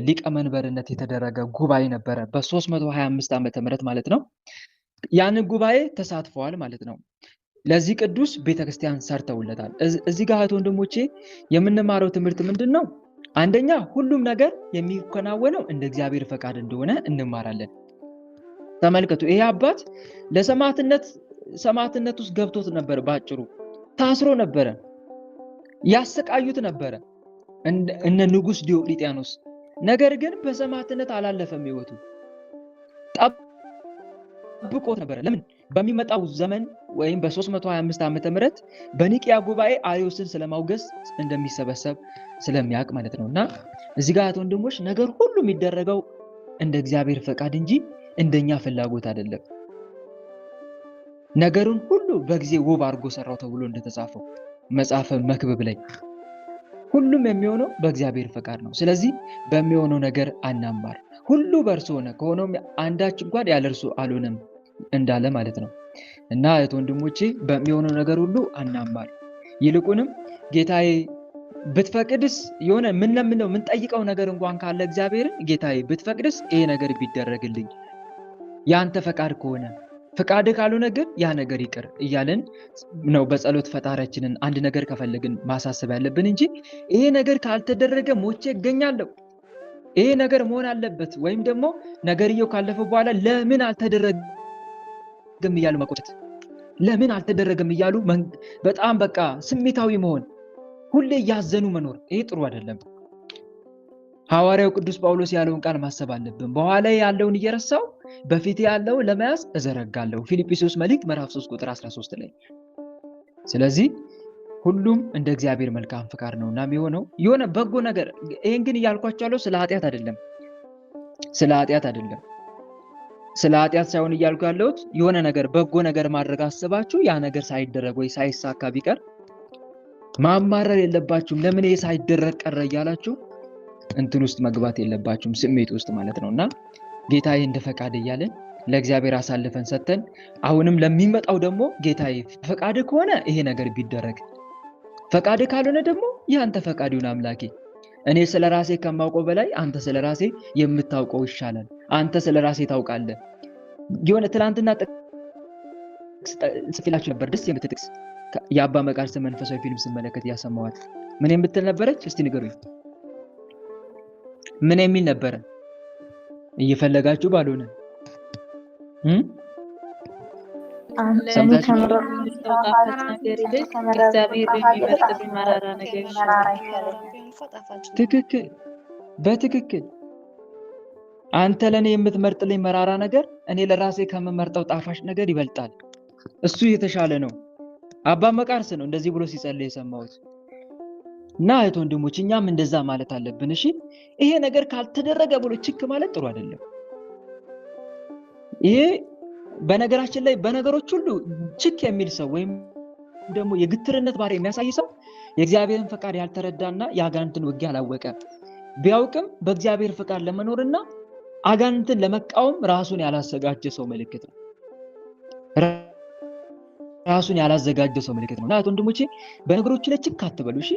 ሊቀመንበርነት የተደረገ ጉባኤ ነበረ በ325 ዓመተ ምህረት ማለት ነው። ያንን ጉባኤ ተሳትፈዋል ማለት ነው። ለዚህ ቅዱስ ቤተክርስቲያን ሰርተውለታል። እዚህ ጋር እህት ወንድሞቼ የምንማረው ትምህርት ምንድን ነው? አንደኛ ሁሉም ነገር የሚከናወነው እንደ እግዚአብሔር ፈቃድ እንደሆነ እንማራለን። ተመልከቱ፣ ይሄ አባት ለሰማዕትነት ውስጥ ገብቶት ነበር። ባጭሩ ታስሮ ነበረ፣ ያሰቃዩት ነበረ እነ ንጉስ ዲዮቅልጥያኖስ። ነገር ግን በሰማዕትነት አላለፈም ህይወቱ፣ ጠብቆት ነበረ። ለምን? በሚመጣው ዘመን ወይም በ325 ዓመተ ምህረት በኒቅያ ጉባኤ አርዮስን ስለማውገዝ እንደሚሰበሰብ ስለሚያውቅ ማለት ነውና እዚህ ጋር ወንድሞች ነገር ሁሉ የሚደረገው እንደ እግዚአብሔር ፈቃድ እንጂ እንደኛ ፍላጎት አይደለም። ነገሩን ሁሉ በጊዜ ውብ አድርጎ ሰራው ተብሎ እንደተጻፈው መጽሐፈ መክብብ ላይ ሁሉም የሚሆነው በእግዚአብሔር ፈቃድ ነው። ስለዚህ በሚሆነው ነገር አናማር። ሁሉ በእርሱ ሆነ፣ ከሆነም አንዳች እንኳን ያለ እርሱ አልሆነም እንዳለ ማለት ነው። እና እህት ወንድሞቼ በሚሆነው ነገር ሁሉ አናማር። ይልቁንም ጌታዬ ብትፈቅድስ የሆነ ምን ጠይቀው ነገር እንኳን ካለ እግዚአብሔርን ጌታዬ ብትፈቅድስ ይሄ ነገር ቢደረግልኝ ያንተ ፈቃድ ከሆነ ፈቃድ ካልሆነ ግን ያ ነገር ይቅር እያልን ነው በጸሎት ፈጣሪያችንን አንድ ነገር ከፈለግን ማሳሰብ ያለብን እንጂ ይሄ ነገር ካልተደረገ ሞቼ እገኛለሁ፣ ይሄ ነገር መሆን አለበት ወይም ደግሞ ነገርየው ካለፈ በኋላ ለምን አልተደረገም እያሉ መቆጨት፣ ለምን አልተደረገም እያሉ በጣም በቃ ስሜታዊ መሆን፣ ሁሌ እያዘኑ መኖር፣ ይሄ ጥሩ አይደለም። ሐዋርያው ቅዱስ ጳውሎስ ያለውን ቃል ማሰብ አለብን። በኋላ ያለውን እየረሳው በፊት ያለውን ለመያዝ እዘረጋለሁ። ፊልጵስዩስ መልእክት ምዕራፍ 3 ቁጥር 13 ላይ። ስለዚህ ሁሉም እንደ እግዚአብሔር መልካም ፍቃድ ነውና የሚሆነው የሆነ በጎ ነገር። ይሄን ግን እያልኳችሁ ያለው ስለ ኃጢአት አይደለም፣ ስለ ኃጢአት ሳይሆን እያልኩ ያለሁት የሆነ ነገር በጎ ነገር ማድረግ አስባችሁ ያ ነገር ሳይደረግ ወይ ሳይሳካ ቢቀር ማማረር የለባችሁም። ለምን ይሄ ሳይደረግ ቀረ እያላችሁ እንትን ውስጥ መግባት የለባችሁም፣ ስሜት ውስጥ ማለት ነውና ጌታዬ እንደ ፈቃድ እያለን ለእግዚአብሔር አሳልፈን ሰጥተን አሁንም ለሚመጣው ደግሞ ጌታዬ ፈቃድ ከሆነ ይሄ ነገር ቢደረግ፣ ፈቃድ ካልሆነ ደግሞ ያንተ ፈቃድ ይሁን አምላኬ። እኔ ስለራሴ ከማውቀው በላይ አንተ ስለራሴ የምታውቀው ይሻላል። አንተ ስለራሴ ታውቃለህ። የሆነ ትላንትና ጽፌላችሁ ነበር ደስ የምትል ጥቅስ የአባ መቃርስ መንፈሳዊ ፊልም ስመለከት ያሰማዋት። ምን የምትል ነበረች? እስቲ ንገሩኝ። ምን የሚል ነበረ? እየፈለጋችሁ ባልሆነ ትክክል፣ በትክክል አንተ ለኔ የምትመርጥልኝ መራራ ነገር እኔ ለራሴ ከምመርጠው ጣፋጭ ነገር ይበልጣል። እሱ የተሻለ ነው። አባ መቃርስ ነው እንደዚህ ብሎ ሲጸልይ የሰማሁት። እና እህት ወንድሞች እኛም እንደዛ ማለት አለብን። እሺ ይሄ ነገር ካልተደረገ ብሎ ችክ ማለት ጥሩ አይደለም። ይሄ በነገራችን ላይ በነገሮች ሁሉ ችክ የሚል ሰው ወይም ደግሞ የግትርነት ባህሪ የሚያሳይ ሰው የእግዚአብሔርን ፈቃድ ያልተረዳና የአጋንንትን ውጊያ አላወቀ። ቢያውቅም በእግዚአብሔር ፈቃድ ለመኖርና አጋንንትን ለመቃወም ራሱን ያላዘጋጀ ሰው ምልክት ነው። ራሱን ያላዘጋጀ ሰው ምልክት ነው። እና እህት ወንድሞቼ በነገሮች ላይ ችክ አትበሉ። እሺ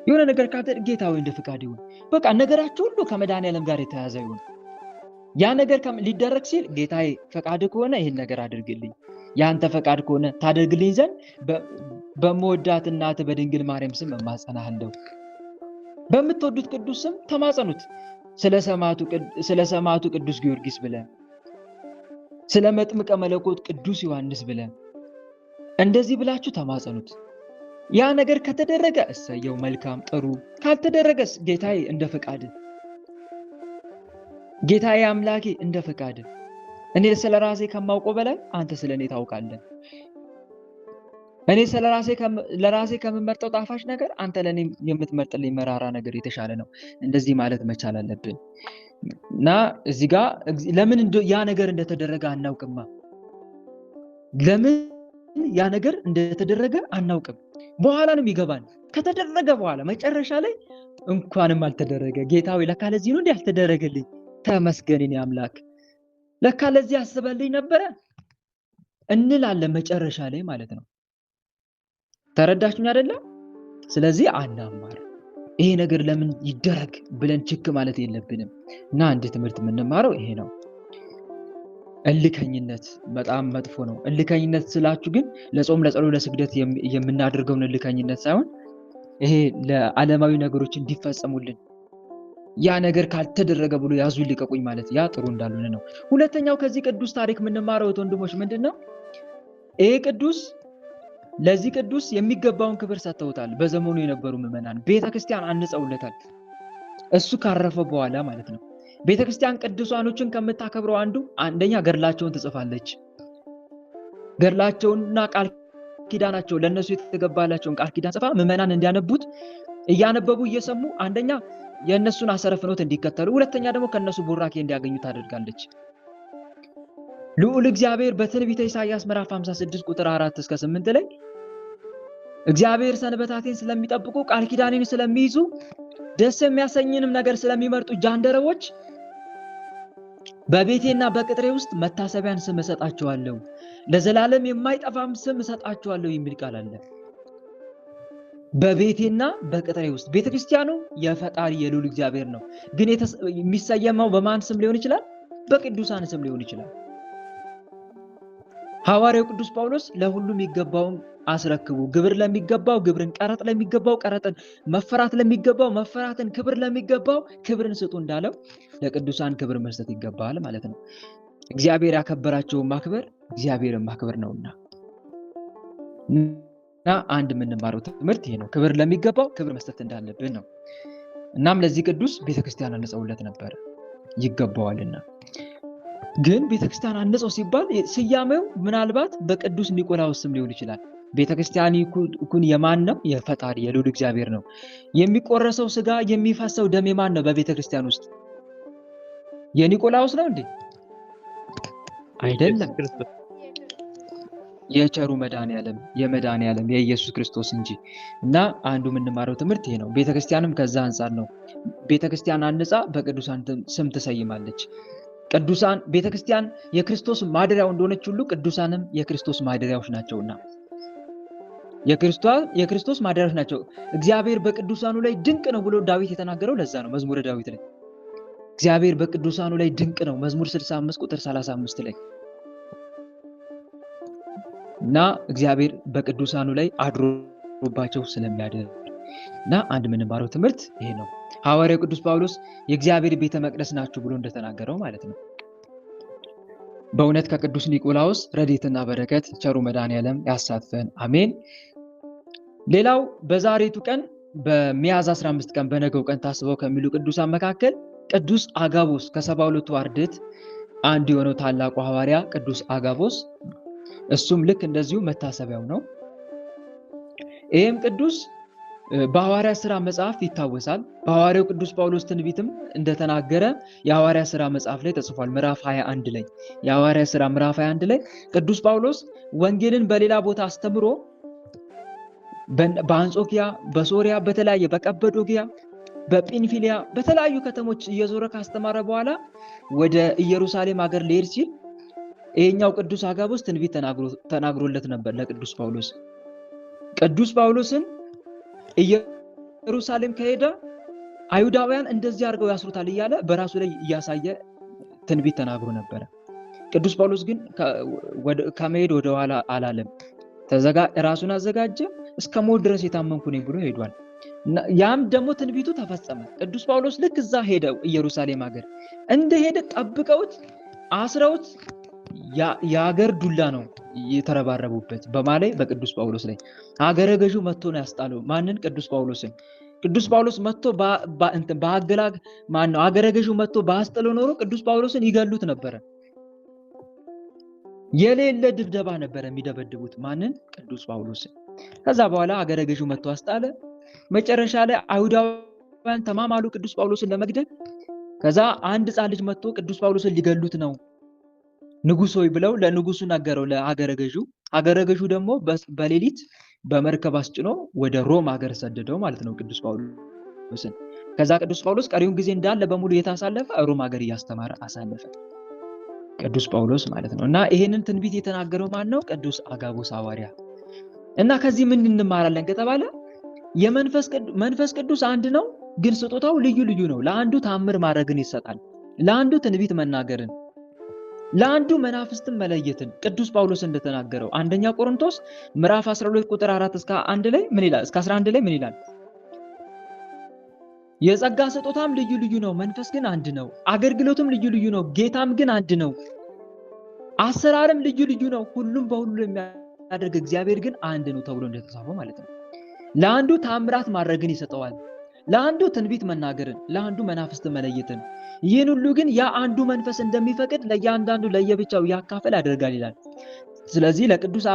የሆነ ነገር ካደረገ ጌታ ወይ እንደ ፈቃድ ይሁን። በቃ ነገራችሁ ሁሉ ከመድኃኒዓለም ጋር የተያዘ ይሁን። ያ ነገር ሊደረግ ሲል ጌታዬ ፈቃድ ከሆነ ይሄን ነገር አድርግልኝ፣ ያንተ ፈቃድ ከሆነ ታደርግልኝ ዘንድ በመወዳት እናት በድንግል ማርያም ስም እማጸናሃለሁ። በምትወዱት ቅዱስ ስም ተማጸኑት። ስለ ሰማዕቱ ቅዱስ ጊዮርጊስ ብለን፣ ስለ መጥምቀ መለኮት ቅዱስ ዮሐንስ ብለን እንደዚህ ብላችሁ ተማጸኑት። ያ ነገር ከተደረገ እሰየው መልካም ጥሩ፣ ካልተደረገስ ጌታዬ እንደ ፈቃድ፣ ጌታዬ አምላኬ እንደ ፈቃድ። እኔ ስለራሴ ከማውቀው በላይ አንተ ስለኔ ታውቃለህ። እኔ ለራሴ ከምመርጠው ጣፋጭ ነገር አንተ ለኔ የምትመርጥልኝ መራራ ነገር የተሻለ ነው። እንደዚህ ማለት መቻል አለብን። እና እዚህ ጋር ለምን ያ ነገር እንደተደረገ አናውቅማ። ለምን ያ ነገር እንደተደረገ አናውቅም። በኋላ ነው ይገባል። ከተደረገ በኋላ መጨረሻ ላይ እንኳንም አልተደረገ ጌታዬ ለካ ለዚህ ነው እንዴ ያልተደረገልኝ፣ ተመስገን የኔ አምላክ፣ ለካ ለዚህ አስበልኝ ነበረ እንላለን መጨረሻ ላይ ማለት ነው። ተረዳችሁኝ አይደለ? ስለዚህ አናማር። ይሄ ነገር ለምን ይደረግ ብለን ችክ ማለት የለብንም። እና አንድ ትምህርት የምንማረው ይሄ ነው። እልከኝነት በጣም መጥፎ ነው። እልከኝነት ስላችሁ ግን ለጾም ለጸሎት ለስግደት የምናደርገውን እልከኝነት ሳይሆን ይሄ ለዓለማዊ ነገሮች እንዲፈጸሙልን ያ ነገር ካልተደረገ ብሎ ያዙ ይልቀቁኝ ማለት ያ ጥሩ እንዳልሆነ ነው። ሁለተኛው ከዚህ ቅዱስ ታሪክ የምንማረው ወንድሞች ምንድነው? ይሄ ቅዱስ ለዚህ ቅዱስ የሚገባውን ክብር ሰጥተውታል። በዘመኑ የነበሩ ምዕመናን ቤተክርስቲያን አንጸውለታል። እሱ ካረፈ በኋላ ማለት ነው። ቤተክርስቲያን ቅዱሳኖችን ከምታከብረው አንደኛ ገድላቸውን ትጽፋለች። ገድላቸውንና ቃል ኪዳናቸው ለነሱ የተገባላቸውን ቃል ኪዳን ጽፋ ምዕመናን እንዲያነቡት እያነበቡ እየሰሙ አንደኛ የነሱን አሰረ ፍኖት እንዲከተሉ፣ ሁለተኛ ደግሞ ከነሱ ቡራኬ እንዲያገኙ ታደርጋለች። ልዑል እግዚአብሔር በትንቢተ ኢሳይያስ ምዕራፍ 56 ቁጥር 4 እስከ 8 ላይ እግዚአብሔር ሰንበታቴን ስለሚጠብቁ ቃል ኪዳኔን ስለሚይዙ ደስ የሚያሰኝንም ነገር ስለሚመርጡ ጃንደረቦች በቤቴና በቅጥሬ ውስጥ መታሰቢያን ስም እሰጣቸዋለሁ፣ ለዘላለም የማይጠፋም ስም እሰጣቸዋለሁ የሚል ቃል አለ። በቤቴና በቅጥሬ ውስጥ ቤተክርስቲያኑ የፈጣሪ የልዑል እግዚአብሔር ነው። ግን የሚሰየመው በማን ስም ሊሆን ይችላል? በቅዱሳን ስም ሊሆን ይችላል። ሐዋርያው ቅዱስ ጳውሎስ ለሁሉም የሚገባውን አስረክቡ፣ ግብር ለሚገባው ግብርን፣ ቀረጥ ለሚገባው ቀረጥን፣ መፈራት ለሚገባው መፈራትን፣ ክብር ለሚገባው ክብርን ስጡ እንዳለው ለቅዱሳን ክብር መስጠት ይገባል ማለት ነው። እግዚአብሔር ያከበራቸውን ማክበር እግዚአብሔርን ማክበር ነውና እና አንድ የምንማረው ትምህርት ይሄ ነው። ክብር ለሚገባው ክብር መስጠት እንዳለብን ነው። እናም ለዚህ ቅዱስ ቤተክርስቲያን አንጸውለት ነበር ይገባዋልና። ግን ቤተክርስቲያን አንጸው ሲባል ስያሜው ምናልባት በቅዱስ ኒቆላዎስ ስም ሊሆን ይችላል። ቤተክርስቲያን ይኩን የማን ነው? የፈጣሪ የልዑል እግዚአብሔር ነው። የሚቆረሰው ስጋ የሚፈሰው ደም የማን ነው? በቤተክርስቲያን ውስጥ የኒቆላዎስ ነው እንዴ? አይደለም። የቸሩ መድኃኔዓለም የመድኃኔዓለም የኢየሱስ ክርስቶስ እንጂ። እና አንዱ የምንማረው ትምህርት ይሄ ነው። ቤተክርስቲያንም ከዛ አንጻር ነው። ቤተክርስቲያን አንጻ በቅዱሳን ስም ትሰይማለች። ቅዱሳን ቤተክርስቲያን የክርስቶስ ማደሪያው እንደሆነች ሁሉ ቅዱሳንም የክርስቶስ ማደሪያዎች ናቸውና የክርስቶስ ማደሪያዎች ናቸው። እግዚአብሔር በቅዱሳኑ ላይ ድንቅ ነው ብሎ ዳዊት የተናገረው ለዛ ነው። መዝሙረ ዳዊት ላይ እግዚአብሔር በቅዱሳኑ ላይ ድንቅ ነው፣ መዝሙር 65 ቁጥር 35 ላይ እና እግዚአብሔር በቅዱሳኑ ላይ አድሮባቸው ስለሚያደር እና አንድ የምንማረው ትምህርት ይሄ ነው። ሐዋርያው ቅዱስ ጳውሎስ የእግዚአብሔር ቤተ መቅደስ ናችሁ ብሎ እንደተናገረው ማለት ነው። በእውነት ከቅዱስ ኒቆላዎስ ረድኤትና በረከት ቸሩ መድኃኔዓለም ያሳትፈን፣ አሜን። ሌላው በዛሬቱ ቀን በሚያዝያ 15 ቀን በነገው ቀን ታስበው ከሚሉ ቅዱሳን መካከል ቅዱስ አጋቦስ ከ72ቱ አርድእት አንዱ የሆነው ታላቁ ሐዋርያ ቅዱስ አጋቦስ፣ እሱም ልክ እንደዚሁ መታሰቢያው ነው። ይህም ቅዱስ በሐዋርያ ሥራ መጽሐፍ ይታወሳል። በሐዋርያው ቅዱስ ጳውሎስ ትንቢትም እንደተናገረ የሐዋርያ ሥራ መጽሐፍ ላይ ተጽፏል። ምዕራፍ 21 ላይ የሐዋርያ ሥራ ምዕራፍ 21 ላይ ቅዱስ ጳውሎስ ወንጌልን በሌላ ቦታ አስተምሮ በአንጾኪያ፣ በሶሪያ፣ በተለያየ በቀጰዶቅያ፣ በጵንፊልያ በተለያዩ ከተሞች እየዞረ ካስተማረ በኋላ ወደ ኢየሩሳሌም ሀገር ሊሄድ ሲል ይሄኛው ቅዱስ አጋቦስ ትንቢት ተናግሮለት ነበር ለቅዱስ ጳውሎስ። ቅዱስ ጳውሎስን ኢየሩሳሌም ከሄደ አይሁዳውያን እንደዚህ አድርገው ያስሩታል እያለ በራሱ ላይ እያሳየ ትንቢት ተናግሮ ነበረ። ቅዱስ ጳውሎስ ግን ከመሄድ ወደ ኋላ አላለም። ራሱን አዘጋጀ። እስከ ሞት ድረስ የታመንኩ ነኝ ብሎ ሄዷል። ያም ደግሞ ትንቢቱ ተፈጸመ። ቅዱስ ጳውሎስ ልክ እዛ ሄደው ኢየሩሳሌም ሀገር እንደሄደ ጠብቀውት አስረውት የሀገር ዱላ ነው የተረባረቡበት በማላይ በቅዱስ ጳውሎስ ላይ። ሀገረ ገዡ መጥቶ ነው ያስጣለው። ማንን? ቅዱስ ጳውሎስን። ቅዱስ ጳውሎስ መጥቶ በአገላግ ማነው ሀገረ ገዡ መጥቶ ባስጥለው ኖሮ ቅዱስ ጳውሎስን ይገሉት ነበረ። የሌለ ድብደባ ነበረ የሚደበድቡት። ማንን? ቅዱስ ጳውሎስን። ከዛ በኋላ ሀገረ ገዡ መጥቶ አስጣለ። መጨረሻ ላይ አይሁዳውያን ተማማሉ ቅዱስ ጳውሎስን ለመግደል። ከዛ አንድ ሕፃን ልጅ መጥቶ ቅዱስ ጳውሎስን ሊገሉት ነው ንጉሥ ሆይ ብለው ለንጉሱ ነገረው፣ ለሀገረ ገዡ። ሀገረ ገዡ ደግሞ በሌሊት በመርከብ አስጭኖ ወደ ሮም ሀገር ሰደደው ማለት ነው ቅዱስ ጳውሎስን። ከዛ ቅዱስ ጳውሎስ ቀሪውን ጊዜ እንዳለ በሙሉ የታሳለፈ ሮም ሀገር እያስተማረ አሳለፈ ቅዱስ ጳውሎስ ማለት ነው። እና ይሄንን ትንቢት የተናገረው ማን ነው? ቅዱስ አጋቦስ ሐዋርያ። እና ከዚህ ምን እንማራለን ከተባለ መንፈስ ቅዱስ አንድ ነው፣ ግን ስጦታው ልዩ ልዩ ነው። ለአንዱ ታምር ማድረግን ይሰጣል፣ ለአንዱ ትንቢት መናገርን፣ ለአንዱ መናፍስትን መለየትን። ቅዱስ ጳውሎስ እንደተናገረው አንደኛ ቆሮንቶስ ምዕራፍ 12 ቁጥር 4 እስከ 1 ላይ ምን ይላል? እስከ 11 ላይ ምን ይላል? የጸጋ ስጦታም ልዩ ልዩ ነው፣ መንፈስ ግን አንድ ነው። አገልግሎትም ልዩ ልዩ ነው፣ ጌታም ግን አንድ ነው። አሰራርም ልዩ ልዩ ነው፣ ሁሉም በሁሉ የሚያደርግ እግዚአብሔር ግን አንድ ነው ተብሎ እንደተጻፈው ማለት ነው። ለአንዱ ታምራት ማድረግን ይሰጠዋል፣ ለአንዱ ትንቢት መናገርን፣ ለአንዱ መናፍስት መለየትን። ይህን ሁሉ ግን ያ አንዱ መንፈስ እንደሚፈቅድ ለእያንዳንዱ ለየብቻው ያካፈል ያደርጋል ይላል። ስለዚህ ለቅዱስ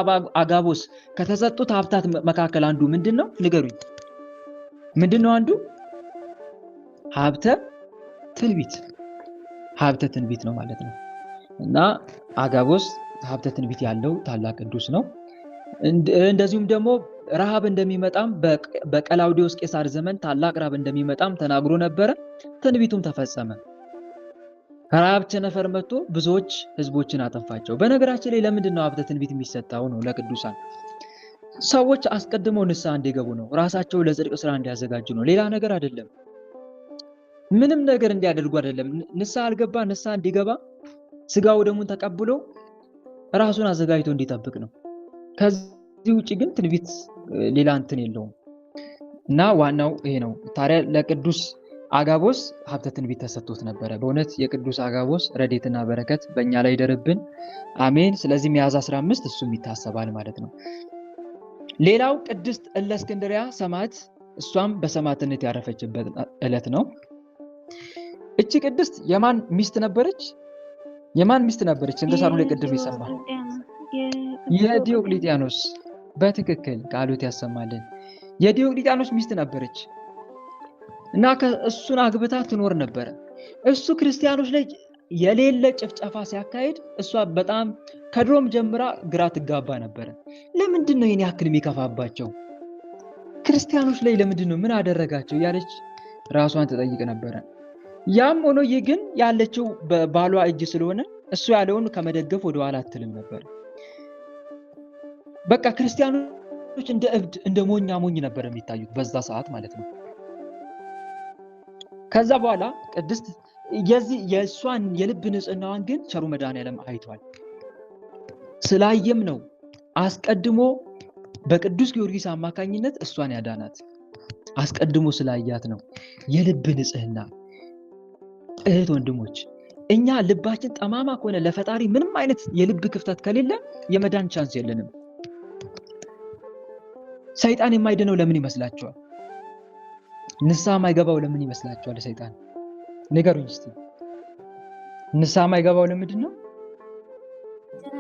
አጋቦስ ከተሰጡት ሀብታት መካከል አንዱ ምንድነው? ንገሩኝ። ምንድነው አንዱ? ሀብተ ትንቢት ነው ማለት ነው። እና አጋቦስ ሀብተ ትንቢት ያለው ታላቅ ቅዱስ ነው። እንደዚሁም ደግሞ ረሃብ እንደሚመጣም በቀላውዲዮስ ቄሳር ዘመን ታላቅ ረሃብ እንደሚመጣም ተናግሮ ነበረ። ትንቢቱም ተፈጸመ። ረሃብ ቸነፈር መጥቶ ብዙዎች ህዝቦችን አጠፋቸው። በነገራችን ላይ ለምንድን ነው ሀብተ ትንቢት የሚሰጠው? ነው ለቅዱሳን ሰዎች አስቀድመው ንስሐ እንዲገቡ ነው፣ ራሳቸው ለጽድቅ ስራ እንዲያዘጋጁ ነው። ሌላ ነገር አይደለም። ምንም ነገር እንዲያደርጉ አይደለም። ንስሐ አልገባ ንስሐ እንዲገባ ስጋው ደሙን ተቀብሎ ራሱን አዘጋጅቶ እንዲጠብቅ ነው። ከዚህ ውጪ ግን ትንቢት ሌላ እንትን የለውም። እና ዋናው ይሄ ነው። ታዲያ ለቅዱስ አጋቦስ ሀብተ ትንቢት ተሰጥቶት ነበረ። በእውነት የቅዱስ አጋቦስ ረድኤትና በረከት በእኛ ላይ ይደርብን፣ አሜን። ስለዚህ ሚያዝያ 15 እሱም ይታሰባል ማለት ነው። ሌላው ቅድስት እለእስክንድርያ ሰማዕት፣ እሷም በሰማዕትነት ያረፈችበት ዕለት ነው። እቺ ቅድስት የማን ሚስት ነበረች? የማን ሚስት ነበረች? እንተሳሩ ላይ ቅድም ይሰማል። የዲዮቅሊጥያኖስ። በትክክል ቃሉት ያሰማልን። የዲዮቅሊጥያኖስ ሚስት ነበረች እና እሱን አግብታ ትኖር ነበረ። እሱ ክርስቲያኖች ላይ የሌለ ጭፍጨፋ ሲያካሄድ እሷ በጣም ከድሮም ጀምራ ግራ ትጋባ ነበረ። ለምንድን ነው ይህን ያክል የሚከፋባቸው? ክርስቲያኖች ላይ ለምንድን ነው? ምን አደረጋቸው? እያለች ራሷን ትጠይቅ ነበረ። ያም ሆኖ ይህ ግን ያለችው በባሏ እጅ ስለሆነ እሱ ያለውን ከመደገፍ ወደ ኋላ አትልም ነበር። በቃ ክርስቲያኖች እንደ እብድ እንደ ሞኝ ነበር የሚታዩት በዛ ሰዓት ማለት ነው። ከዛ በኋላ ቅድስት የእሷን የልብ ንጽህናዋን ግን ቸሩ መድኃኔዓለም አይቷል። ስላየም ነው አስቀድሞ በቅዱስ ጊዮርጊስ አማካኝነት እሷን ያዳናት። አስቀድሞ ስላያት ነው። የልብ ንጽህና። እህት ወንድሞች፣ እኛ ልባችን ጠማማ ከሆነ ለፈጣሪ ምንም አይነት የልብ ክፍተት ከሌለ የመዳን ቻንስ የለንም። ሰይጣን የማይድነው ለምን ይመስላችኋል? ንስሐ የማይገባው ለምን ይመስላችኋል? ሰይጣን ንገሩኝ እስቲ። ንስሐ የማይገባው ለምንድን ነው?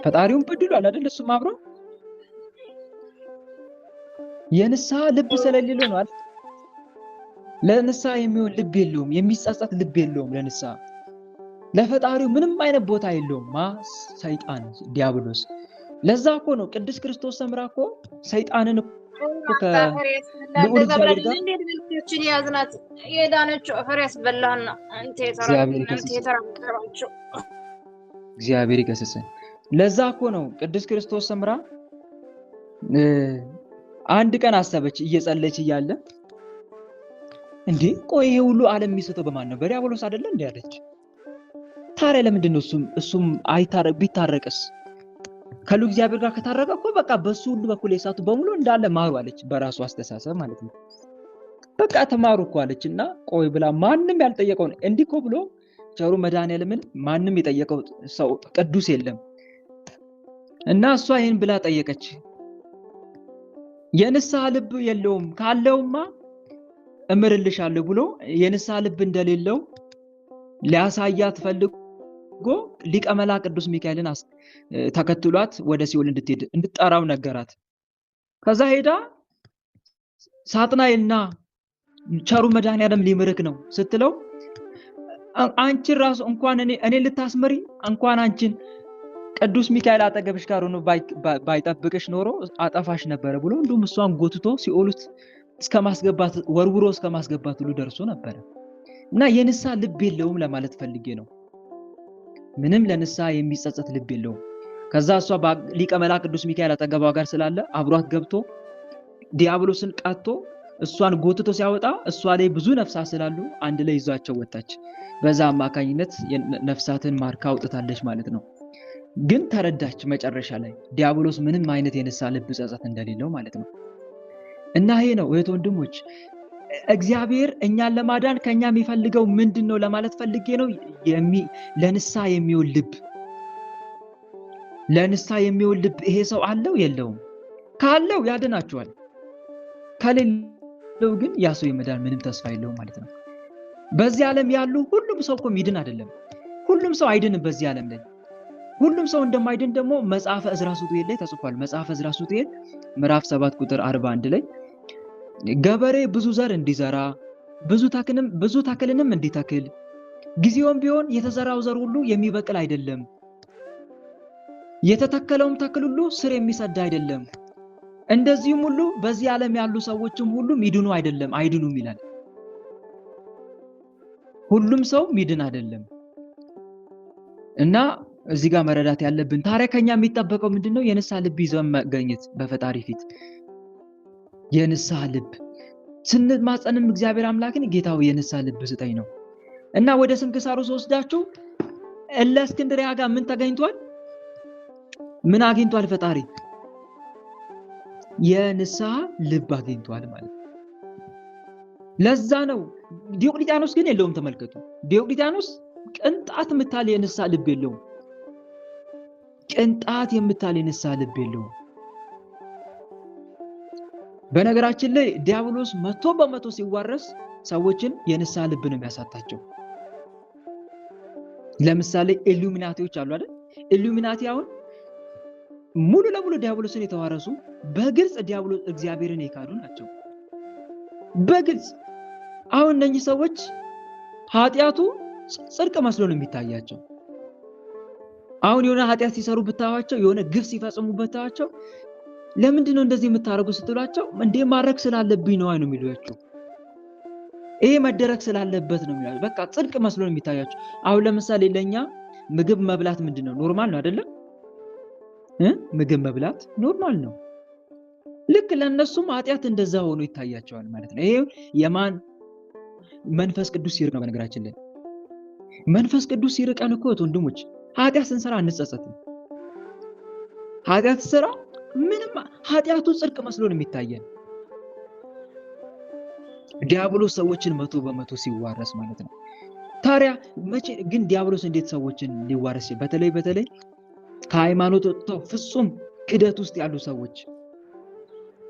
ፈጣሪውን በድሏል አይደል? እሱም አብሮ የንስሐ ልብ ስለሌለው ነው አይደል? ለንስሐ የሚሆን ልብ የለውም፣ የሚጸጸት ልብ የለውም። ለንስሐ ለፈጣሪው ምንም አይነት ቦታ የለውም። ሰይጣን ዲያብሎስ። ለዛ እኮ ነው ቅዱስ ክርስቶስ ሰምራ እኮ ሰይጣንን ከልዑል እግዚአብሔር ጋር እግዚአብሔር ይገስጽን። ለዛ እኮ ነው ቅዱስ ክርስቶስ ሰምራ አንድ ቀን አሰበች እየጸለች እያለ እንዴ ቆይ ይሄ ሁሉ ዓለም የሚሰጠው በማን ነው? በዲያብሎስ አይደለ እንዴ አለች። ታዲያ ለምንድን ነው እሱም ቢታረቅስ? ከሉ እግዚአብሔር ጋር ከታረቀ እኮ በቃ በሱ ሁሉ በኩል የሳቱ በሙሉ እንዳለ ማሩ አለች። በራሱ አስተሳሰብ ማለት ነው። በቃ ተማሩ እኮ አለችና ቆይ ብላ ማንም ያልጠየቀውን እንዲህ እኮ ብሎ ቸሩ መድኃኔዓለምን ማንም የጠየቀው ሰው ቅዱስ የለም። እና እሷ ይሄን ብላ ጠየቀች። የንስሐ ልብ የለውም፣ ካለውማ እምርልሻለሁ ብሎ የንስሐ ልብ እንደሌለው ሊያሳያት ፈልጎ ሊቀ መላእክት ቅዱስ ሚካኤልን ተከትሏት ወደ ሲኦል እንድትጠራው ነገራት። ከዛ ሄዳ ሳጥናኤልና ቸሩ መድኃኔዓለም ሊምርክ ነው ስትለው አንቺን ራሱ እንኳን እኔ ልታስመሪ እንኳን አንቺን ቅዱስ ሚካኤል አጠገብሽ ጋር ሆኖ ባይጠብቅሽ ኖሮ አጠፋሽ ነበረ ብሎ እንዲሁም እሷን ጎትቶ ሲኦል ውስጥ እስከማስገባት ወርውሮ እስከማስገባት ሁሉ ደርሶ ነበረ። እና የንስሐ ልብ የለውም ለማለት ፈልጌ ነው። ምንም ለንስሐ የሚጸጸት ልብ የለውም። ከዛ እሷ ሊቀ መላእክት ቅዱስ ሚካኤል አጠገቧ ጋር ስላለ አብሯት ገብቶ ዲያብሎስን ቀጥቶ እሷን ጎትቶ ሲያወጣ እሷ ላይ ብዙ ነፍሳት ስላሉ አንድ ላይ ይዟቸው ወጣች። በዛ አማካኝነት ነፍሳትን ማርካ አውጥታለች ማለት ነው። ግን ተረዳች መጨረሻ ላይ ዲያብሎስ ምንም አይነት የንስሐ ልብ ጸጸት እንደሌለው ማለት ነው። እና ይሄ ነው እህት ወንድሞች፣ እግዚአብሔር እኛን ለማዳን ከኛ የሚፈልገው ምንድነው ለማለት ፈልጌ ነው። ለንስሐ የሚውል ልብ። ለንስሐ የሚውል ልብ ይሄ ሰው አለው የለውም? ካለው ያድናቸዋል፣ ከሌለው ግን ያ ሰው የመዳን ምንም ተስፋ የለውም ማለት ነው። በዚህ ዓለም ያሉ ሁሉም ሰው እኮ ሚድን አይደለም። ሁሉም ሰው አይድንም በዚህ ዓለም ላይ። ሁሉም ሰው እንደማይድን ደግሞ መጽሐፈ ዕዝራ ሱቱኤል ላይ ተጽፏል። መጽሐፈ ዕዝራ ሱቱኤል ምዕራፍ 7 ቁጥር 41 ላይ ገበሬ ብዙ ዘር እንዲዘራ ብዙ ተክልንም እንዲተክል ጊዜውም ቢሆን የተዘራው ዘር ሁሉ የሚበቅል አይደለም፣ የተተከለውም ተክል ሁሉ ስር የሚሰድ አይደለም፣ እንደዚህም ሁሉ በዚህ ዓለም ያሉ ሰዎችም ሁሉ ሚድኑ አይድኑም ይላል። ሁሉም ሰው ሚድን አይደለም። እና እዚህ ጋር መረዳት ያለብን ታዲያ ከኛ የሚጠበቀው ምንድነው? የንስሐ ልብ ይዘን መገኘት በፈጣሪ ፊት። የንስሐ ልብ ስንማጸንም እግዚአብሔር አምላክን ጌታው የንስሐ ልብ ስጠኝ ነው። እና ወደ ስንክሳሩ ወስዳችሁ እለእስክንድርያ ጋር ምን ተገኝቷል? ምን አግኝቷል ፈጣሪ? የንስሐ ልብ አግኝቷል ማለት ነው። ለዛ ነው ዲዮቅልጥያኖስ ግን የለውም። ተመልከቱ፣ ዲዮቅልጥያኖስ ቅንጣት የምታል የንስሐ ልብ የለውም። ቅንጣት የምታል የንስሐ ልብ የለውም። በነገራችን ላይ ዲያብሎስ 100% ሲዋረስ ሰዎችን የንስሐ ልብ ነው የሚያሳጣቸው። ለምሳሌ ኢሉሚናቲዎች አሉ አይደል? ኢሉሚናቲ አሁን ሙሉ ለሙሉ ዲያብሎስን የተዋረሱ በግልጽ ዲያብሎስ እግዚአብሔርን የካዱ ናቸው። በግልጽ አሁን እነኚህ ሰዎች ኃጢያቱ ጽድቅ መስሎ ነው የሚታያቸው። አሁን የሆነ ኃጢያት ሲሰሩ ብታዋቸው፣ የሆነ ግፍ ሲፈጽሙ ብታዋቸው፣ ለምንድነው እንደዚህ የምታረጉ ስትሏቸው እንዴ ማድረግ ስላለብኝ ነው አይኑ የሚሏቸው። ይሄ መደረግ ስላለበት ነው የሚሏቸው። በቃ ጽድቅ መስሎ ነው የሚታያቸው። አሁን ለምሳሌ ለኛ ምግብ መብላት ምንድነው? ኖርማል ነው አይደለም? ምግብ መብላት ኖርማል ነው። ልክ ለነሱም ኃጢያት እንደዛ ሆኖ ይታያቸዋል ማለት ነው። ይሄ የማን መንፈስ ቅዱስ ሲርቅ ነው። በነገራችን ላይ መንፈስ ቅዱስ ሲርቀን እኮ ወንድሞች ኃጢያት ስንሰራ አንጸጸትም። ኃጢያት ስራ ምንም ኃጢያቱ ጽድቅ መስሎ ነው የሚታየን። ዲያብሎስ ሰዎችን 100% ሲዋረስ ማለት ነው። ታዲያ መቼ ግን ዲያብሎስ እንዴት ሰዎችን ሊዋረስ? በተለይ ከሃይማኖት ወጥተው ፍጹም ክደት ውስጥ ያሉ ሰዎች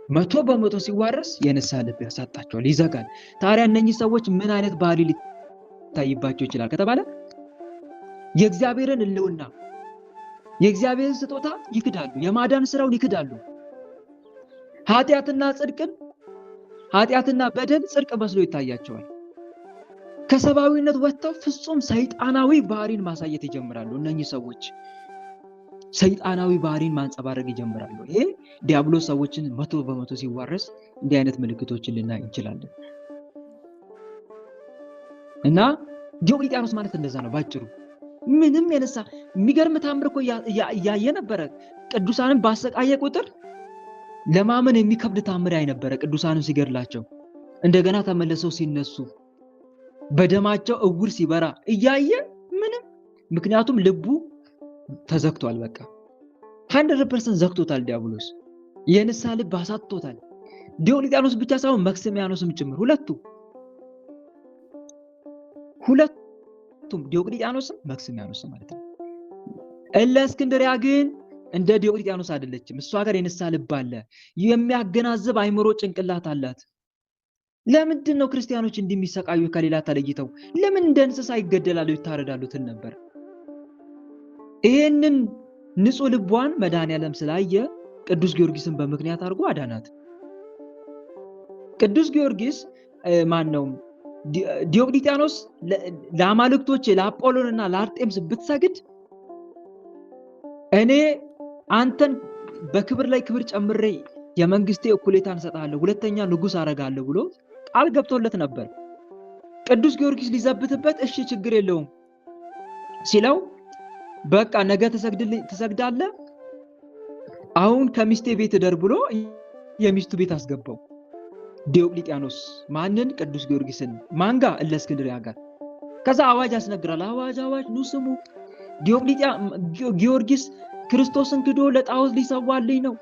100% ሲዋረስ የንስሐ ልብ ያሳጣቸዋል፣ ይዘጋል። ታዲያ እነኚህ ሰዎች ምን አይነት ባህሪ ሊታይባቸው ይችላል ከተባለ የእግዚአብሔርን ሕልውና የእግዚአብሔርን ስጦታ ይክዳሉ፣ የማዳን ስራውን ይክዳሉ። ኃጢአትና በደል ጽድቅ መስሎ ይታያቸዋል። ከሰብአዊነት ወጥተው ፍጹም ሰይጣናዊ ባህሪን ማሳየት ይጀምራሉ። እነኚህ ሰዎች ሰይጣናዊ ባህሪን ማንጸባረቅ ይጀምራሉ። ይሄ ዲያብሎስ ሰዎችን 100% ሲዋረስ እንዲህ አይነት ምልክቶችን ልናይ እንችላለን። እና ዲዮቅልጥያኖስ ማለት እንደዛ ነው ባጭሩ። ምንም የነሳ የሚገርም ታምር እኮ ያየ ነበረ። ቅዱሳንን ባሰቃየ ቁጥር ለማመን የሚከብድ ታምር ያይ ነበረ። ቅዱሳንን ሲገድላቸው እንደገና ተመለሰው ሲነሱ በደማቸው እውር ሲበራ እያየ ምንም፣ ምክንያቱም ልቡ ተዘግቷል። በቃ 100% ዘግቶታል ዲያብሎስ። የንስሐ ልብ አሳጥቶታል። ዲዮቅልጥያኖስ ብቻ ሳይሆን መክስሚያኖስም ጭምር ሁለቱም ዲዮቅልጥያኖስም መክስሚያኖስም ማለት ነው። እለእስክንድርያ ግን እንደ ዲዮቅልጥያኖስ አይደለችም። እሷ ጋር የንስሐ ልብ አለ፣ የሚያገናዝብ አይምሮ ጭንቅላት አላት። ለምንድን ነው ክርስቲያኖች እንደሚሰቃዩ ከሌላ ተለይተው ለምን እንደ እንስሳ ይገደላሉ ይታረዳሉ ትል ነበር። ይሄንን ንጹህ ልቧን መድኃኔዓለም ስላየ ቅዱስ ጊዮርጊስን በምክንያት አድርጎ አዳናት። ቅዱስ ጊዮርጊስ ማነው? ዲዮቅልጥያኖስ ለአማልክቶቼ ለአጶሎንና ለአርጤምስ ብትሰግድ እኔ አንተን በክብር ላይ ክብር ጨምሬ የመንግስቴ እኩሌታን እሰጥሃለሁ፣ ሁለተኛ ንጉስ አረጋለሁ ብሎ ቃል ገብቶለት ነበር። ቅዱስ ጊዮርጊስ ሊዘብትበት እሺ ችግር የለውም ሲለው በቃ ነገ ትሰግዳለህ፣ አሁን ከሚስቴ ቤት እደር ብሎ የሚስቱ ቤት አስገባው። ዲዮቅልጥያኖስ ማንን? ቅዱስ ጊዮርጊስን። ማንጋ? እለእስክንድርያ ጋር። ከዛ አዋጅ ያስነግራል። አዋጅ ኑ ስሙ፣ ጊዮርጊስ ክርስቶስን ክዶ ለጣዖት ሊሰዋልኝ ነው፣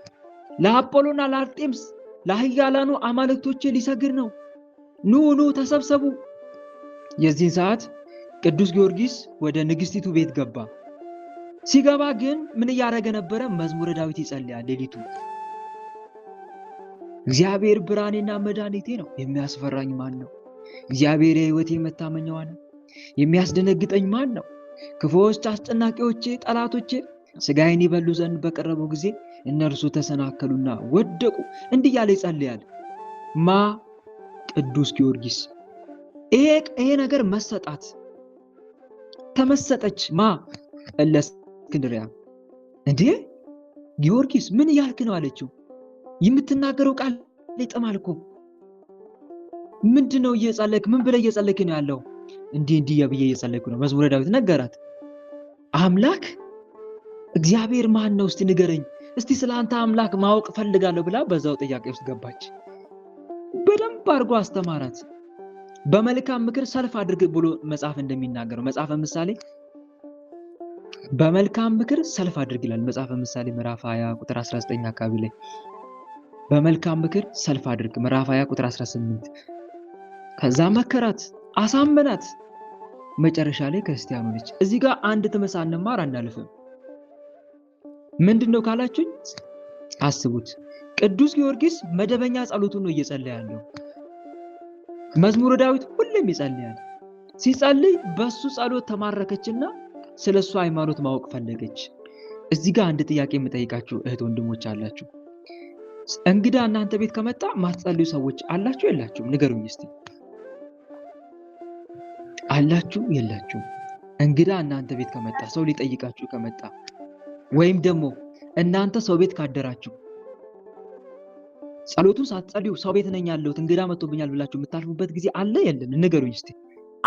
ለአጶሎና ለአርጤምስ ለኃያላኑ አማልክቶቼ ሊሰግድ ነው፣ ኑ ተሰብሰቡ። የዚህን ሰዓት ቅዱስ ጊዮርጊስ ወደ ንግስቲቱ ቤት ገባ። ሲገባ ግን ምን እያደረገ ነበረ? መዝሙረ ዳዊት ይጸልያል ሌሊቱ። እግዚአብሔር ብርሃኔና መድኃኒቴ ነው፣ የሚያስፈራኝ ማን ነው? እግዚአብሔር የሕይወቴ መታመኛዋ ነው፣ የሚያስደነግጠኝ ማን ነው? ክፉዎች አስጨናቂዎቼ ጠላቶቼ ስጋዬን ይበሉ ዘንድ በቀረቡ ጊዜ እነርሱ ተሰናከሉና ወደቁ። እንዲህ እያለ ይጸልያል። ቅዱስ ጊዮርጊስ። ይሄ ነገር መሰጣት ተመሰጠች። እለእስክንድርያ እንዴ ጊዮርጊስ ምን ያልክ ነው አለችው። የምትናገረው ቃል ይጥማል እኮ። ምንድነው እየጸለይክ? ምን ብለህ እየጸለይክ ነው ያለው? እንዲህ ብዬ እየጸለይኩ ነው። መዝሙረ ዳዊት ነገራት። አምላክ እግዚአብሔር ማን ነው እስቲ ንገረኝ፣ እስቲ ስለአንተ አምላክ ማወቅ ፈልጋለሁ ብላ በዛው ጥያቄ ውስጥ ገባች። በደንብ አድርጎ አስተማራት። በመልካም ምክር ሰልፍ አድርግ ብሎ መጽሐፍ እንደሚናገረው መጽሐፈ ምሳሌ በመልካም ምክር ሰልፍ አድርግ ይላል መጽሐፈ ምሳሌ ምዕራፍ 20 ቁጥር 19 አካባቢ ላይ በመልካም ምክር ሰልፍ አድርግ ምዕራፍ 20 ቁጥር 18 ከዛ መከራት አሳመናት መጨረሻ ላይ ክርስቲያኑ ነች። እዚህ ጋር አንድ ትምህርት አንማር አናልፍም። ምንድነው ካላችሁኝ አስቡት። ቅዱስ ጊዮርጊስ መደበኛ ጸሎቱን ነው እየጸለየ ያለው። መዝሙረ ዳዊት ሁሌም ይጸልያል። ሲጸልይ በሱ ጸሎት ተማረከችና ስለሱ ሃይማኖት ማወቅ ፈለገች። እዚህ ጋር አንድ ጥያቄ የምጠይቃችሁ እህት ወንድሞች አላችሁ። እንግዳ እናንተ ቤት ከመጣ ማትጸልዩ ሰዎች አላችሁ የላችሁም? ንገሩኝ እስቲ። አላችሁ የላችሁም? እንግዳ እናንተ ቤት ከመጣ ሰው ሊጠይቃችሁ ከመጣ ወይም ደግሞ እናንተ ሰው ቤት ካደራችሁ ጸሎቱን ሳትጸልዩ ሰው ቤት ነኝ ያለሁት እንግዳ መጥቶብኛል ብላችሁ የምታልፉበት ጊዜ አለ የለም? ንገሩኝ እስቲ።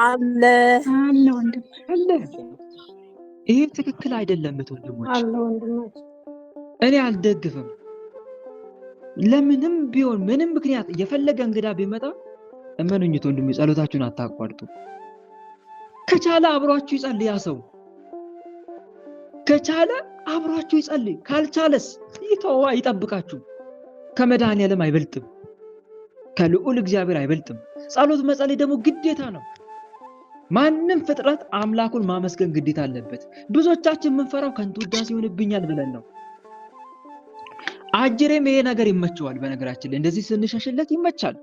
አለ ወንድም አለ። ይሄ ትክክል አይደለም ወንድሞች። አለ ወንድሞች እኔ አልደግፍም። ለምንም ቢሆን ምንም ምክንያት የፈለገ እንግዳ ቢመጣ እመኑኝ ወንድሞች ጸሎታችሁን አታቋርጡ። ከቻለ አብሯችሁ ይጸልይ ሰው ከቻለ አብሯችሁ ይጸልይ፣ ካልቻለስ ይተዋ ይጠብቃችሁ። ከመድኃኒዓለም አይበልጥም፣ ከልዑል እግዚአብሔር አይበልጥም። ጸሎት መጸለይ ደግሞ ግዴታ ነው። ማንም ፍጥረት አምላኩን ማመስገን ግዴታ አለበት። ብዙዎቻችን የምንፈራው ከንቱ ውዳሴ ይሆንብኛል ብለን ነው። አጅሬም ይሄ ነገር ይመቸዋል። በነገራችን ላይ እንደዚህ ስንሸሽለት ይመቻል።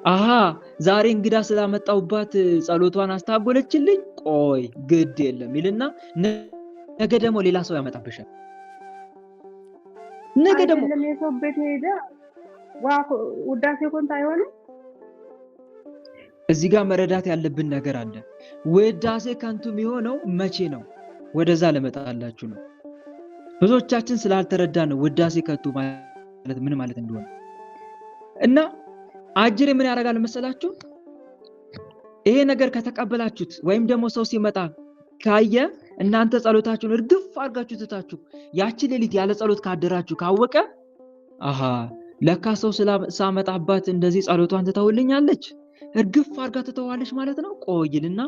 አሃ ዛሬ እንግዳ ስላመጣውባት ጸሎቷን አስታጎለችልኝ፣ ቆይ ግድ የለም ይልና ነገ ደግሞ ሌላ ሰው ያመጣብሻል። ነገ ደግሞ የሰው ቤት ሄደ ውዳሴ ኮንታ አይሆንም። እዚህ ጋር መረዳት ያለብን ነገር አለ። ውዳሴ ከንቱ የሚሆነው መቼ ነው? ወደዛ ለመጣላችሁ ነው። ብዙዎቻችን ስላልተረዳ ነው ውዳሴ ከንቱ ማለት ምን ማለት እንደሆነ። እና አጅሬ ምን ያደርጋል መሰላችሁ? ይሄ ነገር ከተቀበላችሁት ወይም ደግሞ ሰው ሲመጣ ካየ እናንተ ጸሎታችሁን እርግፍ አድርጋችሁ ትታችሁ ያቺ ሌሊት ያለ ጸሎት ካደራችሁ ካወቀ አሃ ለካ ሰው ሳመጣባት እንደዚህ ጸሎቷን ትተውልኛለች እርግፍ አድርጋ ትተዋለች ማለት ነው። ቆይልና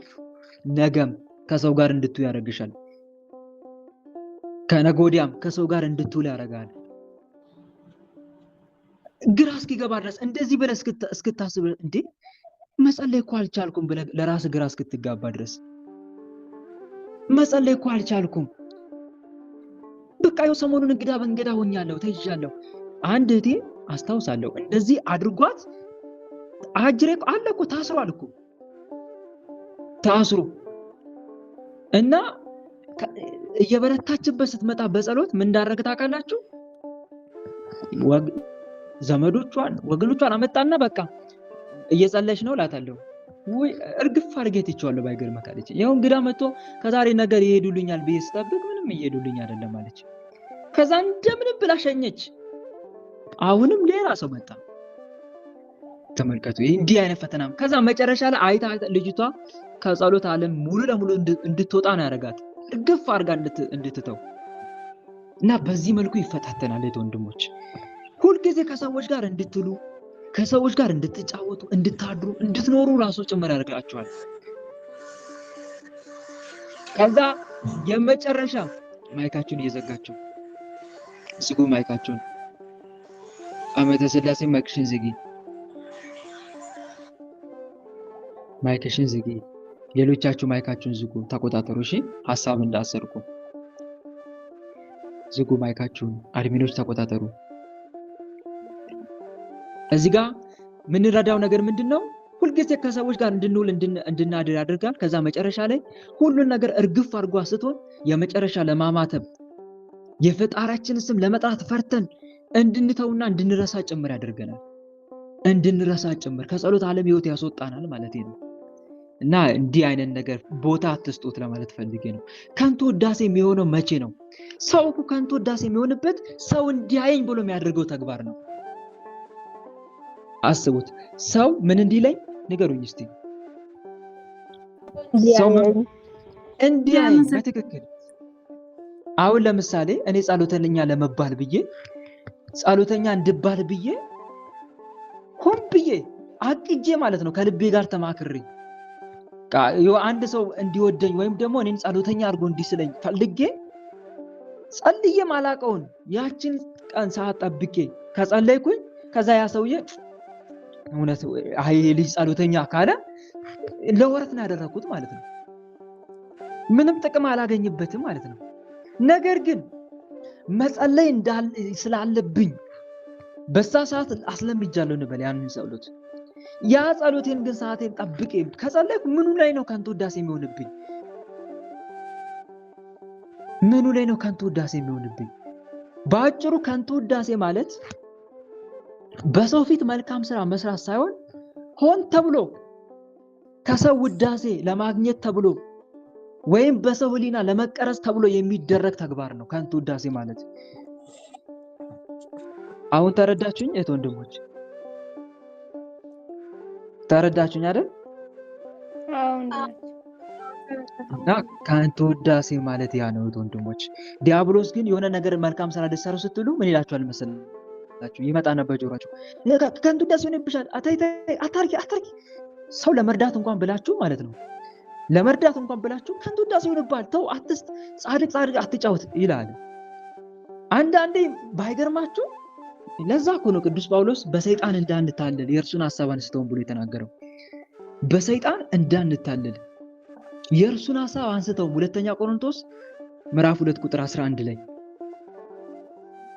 ነገም ከሰው ጋር እንድትውል ያደርግሻል። ከነገ ወዲያም ከሰው ጋር እንድትውል ያደርጋል። ግራ እስኪገባ ድረስ እንደዚህ ብለህ እስክታስብ እንዴ መጸለይ እኮ አልቻልኩም ብለህ ለራስህ ግራ እስክትጋባ ድረስ መጸለይ እኮ አልቻልኩም፣ በቃ ያው ሰሞኑን እንግዳ በእንግዳ ሆኛለሁ ተይዣለሁ። አንድ እህቴ አስታውሳለሁ እንደዚህ አድርጓት አጅሬ አለ እኮ ታስሯል እኮ ታስሮ እና እየበረታችበት ስትመጣ በጸሎት ምን እንዳደረገ ታውቃላችሁ? ዘመዶቿን ወገኖቿን አመጣና በቃ እየጸለች ነው እላታለሁ። ወይ እርግፍ አድርጌት ይቻላል ባይገርም ካለች ያው እንግዳ መጥቶ ከዛሬ ነገር ይሄዱልኛል ብዬ ስጠብቅ ምንም ይሄዱልኝ አይደለም አለች። ከዛ እንደምንም ብላ ሸኘች። አሁንም ሌላ ሰው መጣ። ተመልከቱ እንዲህ አይነት ፈተና። ከዛ መጨረሻ ላይ አይታ ልጅቷ ከጸሎት ዓለም ሙሉ ለሙሉ እንድትወጣ ነው ያደረጋት፣ እርግፍ አድርጋ እንድትተው እና በዚህ መልኩ ይፈታተናል። ወንድሞች ሁልጊዜ ከሰዎች ጋር እንድትሉ ከሰዎች ጋር እንድትጫወቱ እንድታድሩ እንድትኖሩ ራሱ ጭምር ያደርጋችኋል። ከዛ የመጨረሻ ማይካችሁን እየዘጋችሁ ዝጉ። ማይካችሁን አመተ ስላሴ ማይክሽን ዝጊ። ማይክሽን ዝጊ። ሌሎቻችሁ ማይካችሁን ዝጉ፣ ተቆጣጠሩ። እሺ ሐሳብ እንዳሰርቁ ዝጉ ማይካችሁን። አድሚኖች ተቆጣጠሩ። እዚህ ጋር ምንረዳው ነገር ምንድነው? ሁልጊዜ ከሰዎች ጋር እንድንውል እንድናድር ያደርጋል። ከዛ መጨረሻ ላይ ሁሉን ነገር እርግፍ አድርጎ አስቶን የመጨረሻ ለማማተብ የፈጣሪያችን ስም ለመጥራት ፈርተን እንድንተውና እንድንረሳ ጭምር ያደርገናል። እንድንረሳ ጭምር ከጸሎት ዓለም ህይወት ያስወጣናል ማለት ነው። እና እንዲህ አይነት ነገር ቦታ አትስጡት ለማለት ፈልጌ ነው። ከንቱ ውዳሴ የሚሆነው መቼ ነው? ሰው እኮ ከንቱ ውዳሴ የሚሆንበት ሰው እንዲያየኝ ብሎ የሚያደርገው ተግባር ነው። አስቡት። ሰው ምን እንዲለኝ ንገሩኝ እስቲ። ሰው እንዲያየኝ በትክክል። አሁን ለምሳሌ እኔ ጸሎተኛ ለመባል ብዬ ጸሎተኛ እንድባል ብዬ ሆን ብዬ አቅጄ ማለት ነው ከልቤ ጋር ተማክሬ አንድ ሰው እንዲወደኝ ወይም ደግሞ እኔን ጸሎተኛ አድርጎ እንዲስለኝ ፈልጌ ጸልዬ ማላቀውን ያችን ቀን ሰዓት ጠብቄ ከጸለይኩኝ ከዛ ያ ሰውዬ እውነት አይ ልጅ ጸሎተኛ ካለ ለወረት ነው ያደረኩት ማለት ነው። ምንም ጥቅም አላገኝበትም ማለት ነው። ነገር ግን መጸለይ ስላለብኝ በዛ ሰዓት አስለምጃለሁ እንበል ያንን ጸሎት። ያ ጸሎቴን ግን ሰዓቴን ጠብቄ ከጸለይኩ ምኑ ላይ ነው ከንቱ ውዳሴ የሚሆንብኝ? ምኑ ላይ ነው ከንቱ ውዳሴ የሚሆንብኝ? በአጭሩ ከንቱ ውዳሴ ማለት በሰው ፊት መልካም ስራ መስራት ሳይሆን ሆን ተብሎ ከሰው ውዳሴ ለማግኘት ተብሎ ወይም በሰው ሕሊና ለመቀረጽ ተብሎ የሚደረግ ተግባር ነው ከንቱ ውዳሴ ማለት። አሁን ተረዳችሁኝ እህት ወንድሞች? ተረዳችሁኝ አይደል? እና ከንቱ ውዳሴ ማለት ያ ነው እህት ወንድሞች። ዲያብሎስ ግን የሆነ ነገር መልካም ስራ ልትሰሩ ስትሉ ምን ይላችኋል መሰላችሁ? ይመጣና በጆሮአችሁ ከንቱ ውዳሴ ሆነብሻል፣ አታርጊ። ሰው ለመርዳት እንኳን ብላችሁ ማለት ነው ለመርዳት እንኳን ብላችሁ ከንቱ ውዳሴ ሆነባል፣ ተው አትስጥ፣ ጻድቅ አትጫወት ይላል። አንዳንዴ ባይገርማችሁ ለዛ እኮ ነው ቅዱስ ጳውሎስ በሰይጣን እንዳንታለል የእርሱን ሐሳብ አንስተውን ብሎ የተናገረው። በሰይጣን እንዳንታለል የእርሱን ሐሳብ አንስተው ሁለተኛ ቆሮንቶስ ምዕራፍ 2 ቁጥር 11 ላይ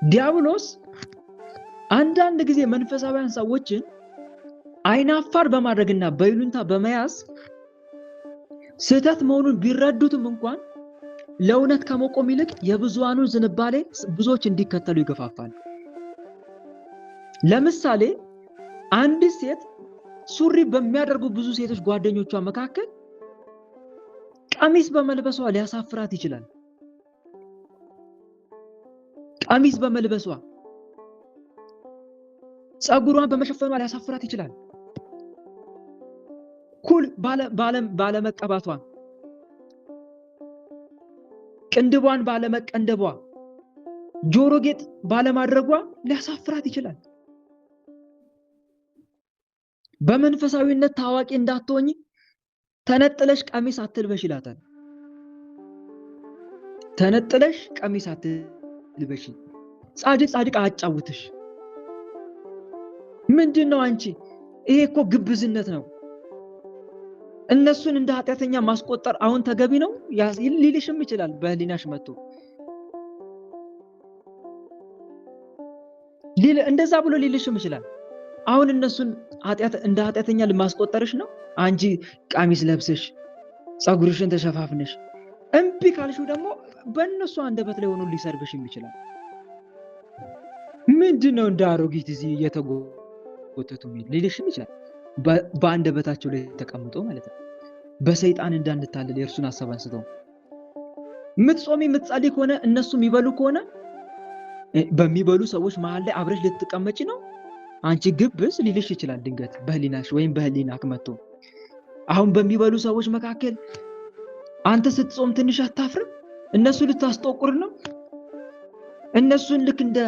ዲያብሎስ አንዳንድ ጊዜ መንፈሳውያን ሰዎችን አይናፋር በማድረግና በይሉንታ በመያዝ ስህተት መሆኑን ቢረዱትም እንኳን ለእውነት ከመቆም ይልቅ የብዙሃኑን ዝንባሌ ብዙዎች እንዲከተሉ ይገፋፋል። ለምሳሌ አንድ ሴት ሱሪ በሚያደርጉ ብዙ ሴቶች ጓደኞቿ መካከል ቀሚስ በመልበሷ ሊያሳፍራት ይችላል። ቀሚስ በመልበሷ ጸጉሯን በመሸፈኗ ሊያሳፍራት ይችላል። ኩል ባለመቀባቷ፣ ቅንድቧን ባለመቀንደቧ፣ ጆሮ ጌጥ ባለማድረጓ ሊያሳፍራት ይችላል። በመንፈሳዊነት ታዋቂ እንዳትሆኝ ተነጥለሽ ቀሚስ አትልበሽ ይላታል። ተነጥለሽ ቀሚስ አትልበሽ፣ ጻድቅ አጫውትሽ። ምንድነው አንቺ? ይሄ እኮ ግብዝነት ነው። እነሱን እንደ ኃጢአተኛ ማስቆጠር አሁን ተገቢ ነው ሊልሽም ይችላል። በህሊናሽ መጥቶ እንደዛ ብሎ ሊልሽም ይችላል። አሁን እነሱን እንደ ኃጢአተኛ ለማስቆጠርሽ ነው አንቺ ቀሚስ ለብሰሽ ጸጉርሽን ተሸፋፍነሽ እምቢ ካልሽው ደግሞ በእነሱ አንደበት ላይ ሆኖ ሊሰርብሽም ይችላል። ምንድነው እንደ አሮጊት እዚህ እየተጎተቱ ሊልሽም ይችላል። በአንደበታቸው ላይ ተቀምጦ ማለት ነው። በሰይጣን እንዳንታለል የእርሱን ሐሳብ አንስተው ምትጾሚ ምትጸልይ ከሆነ እነሱ የሚበሉ ከሆነ በሚበሉ ሰዎች መሃል ላይ አብረሽ ልትቀመጪ ነው አንቺ ግብዝ ሊልሽ ይችላል። ድንገት በህሊናሽ ወይም በህሊናክ መጥቶ አሁን በሚበሉ ሰዎች መካከል አንተ ስትጾም ትንሽ አታፍርም? እነሱ ልታስጠቁር ነው? እነሱን ልክ እንደ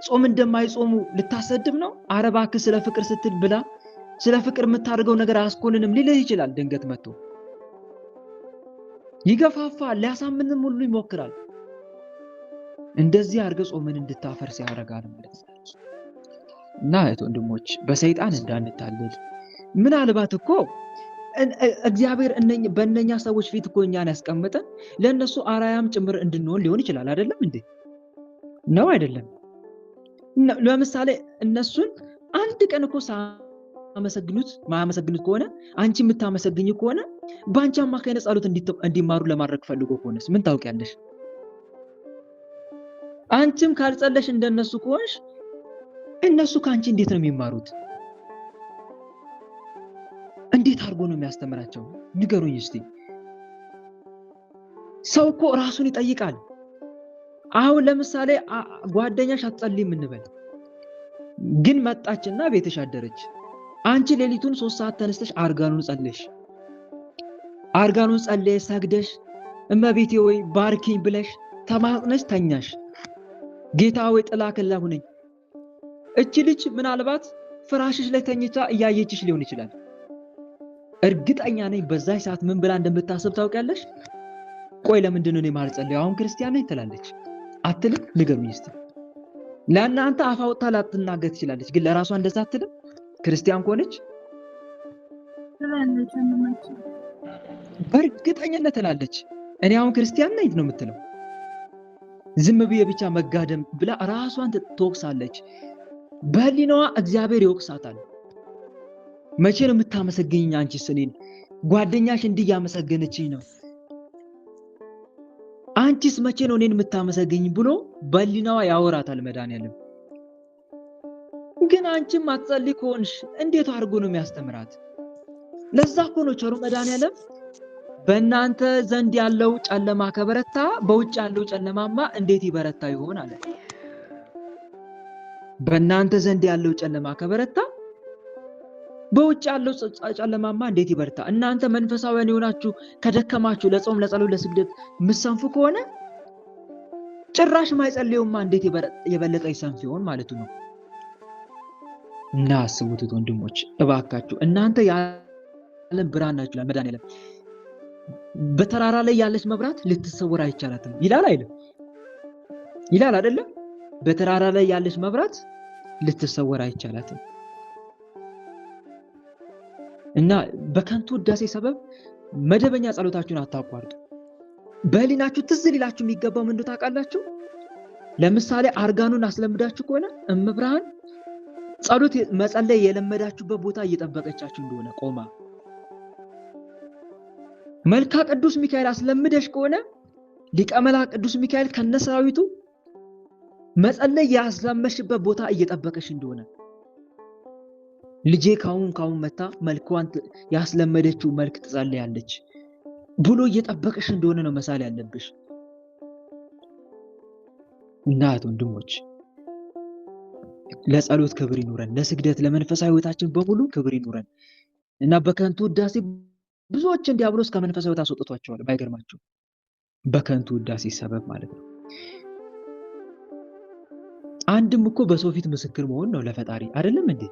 ጾም እንደማይጾሙ ልታሰድብ ነው? ኧረ እባክህ ስለ ፍቅር ስትል ብላ፣ ስለ ፍቅር የምታደርገው ነገር አያስኮንንም ሊልህ ይችላል። ድንገት መጥቶ ይገፋፋል፣ ሊያሳምንም ሁሉ ይሞክራል። እንደዚህ አድርገህ ጾምን እንድታፈርስ ያደርጋል ማለት ነው። እና እህት ወንድሞች በሰይጣን እንዳንታለል ምናልባት እኮ እግዚአብሔር በእነኛ ሰዎች ፊት እኮ እኛን ያስቀመጠን ለእነሱ አራያም ጭምር እንድንሆን ሊሆን ይችላል። አይደለም እንዴ? ነው አይደለም? ለምሳሌ እነሱን አንድ ቀን እኮ ማያመሰግኑት ከሆነ አንቺ የምታመሰግኝ ከሆነ በአንቺ አማካይነት ጸሎት እንዲማሩ ለማድረግ ፈልጎ ከሆነስ ምን ታውቂያለሽ? አንቺም ካልጸለሽ እንደነሱ ከሆንሽ እነሱ ከአንቺ እንዴት ነው የሚማሩት? እንዴት አድርጎ ነው የሚያስተምራቸው? ንገሩኝ እስቲ። ሰው እኮ ራሱን ይጠይቃል። አሁን ለምሳሌ ጓደኛሽ አትጸልይም እንበል፣ ግን መጣችና ቤትሽ አደረች። አንቺ ሌሊቱን 3 ሰዓት ተነስተሽ አርጋኑን ጸልየሽ ሰግደሽ እመቤቴ ወይ ባርኪኝ ብለሽ ተማጽነሽ ተኛሽ። ጌታ ወይ ጥላ ከለላ ሁነኝ። እቺ ልጅ ምናልባት ፍራሽሽ ላይ ተኝታ እያየችሽ ሊሆን ይችላል። እርግጠኛ ነኝ በዛይ ሰዓት ምን ብላ እንደምታስብ ታውቂያለሽ? ቆይ ለምንድን ነው እኔ ማልጸልየው? አሁን ክርስቲያን ነኝ ትላለች አትልም? ንገሩኝ እስቲ። ለእናንተ አፍ አውጥታ ላትናገር ትችላለች፣ ግን ለራሷ እንደዛ አትልም? ክርስቲያን ከሆነች በእርግጠኝነት ትላለች እኔ አሁን ክርስቲያን ነኝ ነው የምትለው። ዝም ብዬ ብቻ መጋደም ብላ ራሷን ትወቅሳለች። በህሊናዋ እግዚአብሔር ይወቅሳታል። መቼ ነው የምታመሰግኝኝ አንቺስ? እኔን ጓደኛሽ እንዲህ ያመሰገነችኝ ነው፣ አንቺስ መቼ ነው እኔን የምታመሰግኝ ብሎ በህሊናዋ ያወራታል መድኃኒዓለም። ግን አንቺም አትጸልይ ከሆንሽ እንዴት አድርጎ ነው የሚያስተምራት? ለዛ እኮ ነው ቸሩ መድኃኒዓለም በእናንተ ዘንድ ያለው ጨለማ ከበረታ በውጭ ያለው ጨለማማ እንዴት ይበረታ ይሆን አለ። በእናንተ ዘንድ ያለው ጨለማ ከበረታ በውጭ ያለው ጨለማማ እንዴት ይበረታ? እናንተ መንፈሳውያን የሆናችሁ ከደከማችሁ ለጾም ለጸሎት ለስግደት ምሰንፉ ከሆነ ጭራሽ ማይጸልዩማ እንዴት የበለጠ ይሰንፍ ይሆን ማለቱ ነው። እና አስቡት ወንድሞች እባካችሁ፣ እናንተ የዓለም ብርሃን ናችሁ መድኃኒዓለም። በተራራ ላይ ያለች መብራት ልትሰወር አይቻላትም ይላል አይደል? ይላል አይደለም? በተራራ ላይ ያለች መብራት ልትሰወር አይቻላትም። እና በከንቱ ውዳሴ ሰበብ መደበኛ ጸሎታችሁን አታቋርጡ። በህሊናችሁ ትዝ ሊላችሁ የሚገባው ምንድነው ታውቃላችሁ? ለምሳሌ አርጋኑን አስለምዳችሁ ከሆነ እመብርሃን ጸሎት መጸለይ የለመዳችሁበት ቦታ እየጠበቀቻችሁ እንደሆነ ቆማ፣ መልካ ቅዱስ ሚካኤል አስለምደሽ ከሆነ ሊቀ መላእክት ቅዱስ ሚካኤል ከነሰራዊቱ መጸለይ ያስለመሽበት ቦታ እየጠበቀሽ እንደሆነ፣ ልጄ ካሁን መታ መልኳን ያስለመደችው መልክ ትጸልያለች ብሎ እየጠበቀሽ እንደሆነ ነው መሳል ያለብሽ። እናት ወንድሞች ለጸሎት ክብር ይኑረን፣ ለስግደት ለመንፈሳዊ ህይወታችን በሙሉ ክብር ይኑረን። እና በከንቱ ውዳሴ ብዙዎችን ዲያብሎስ ከመንፈሳዊ ህይወት አስወጥቷቸዋል። ባይገርማችሁ በከንቱ ውዳሴ ሰበብ ማለት ነው። አንድም እኮ በሰው ፊት ምስክር መሆን ነው ለፈጣሪ አይደለም እንዴ?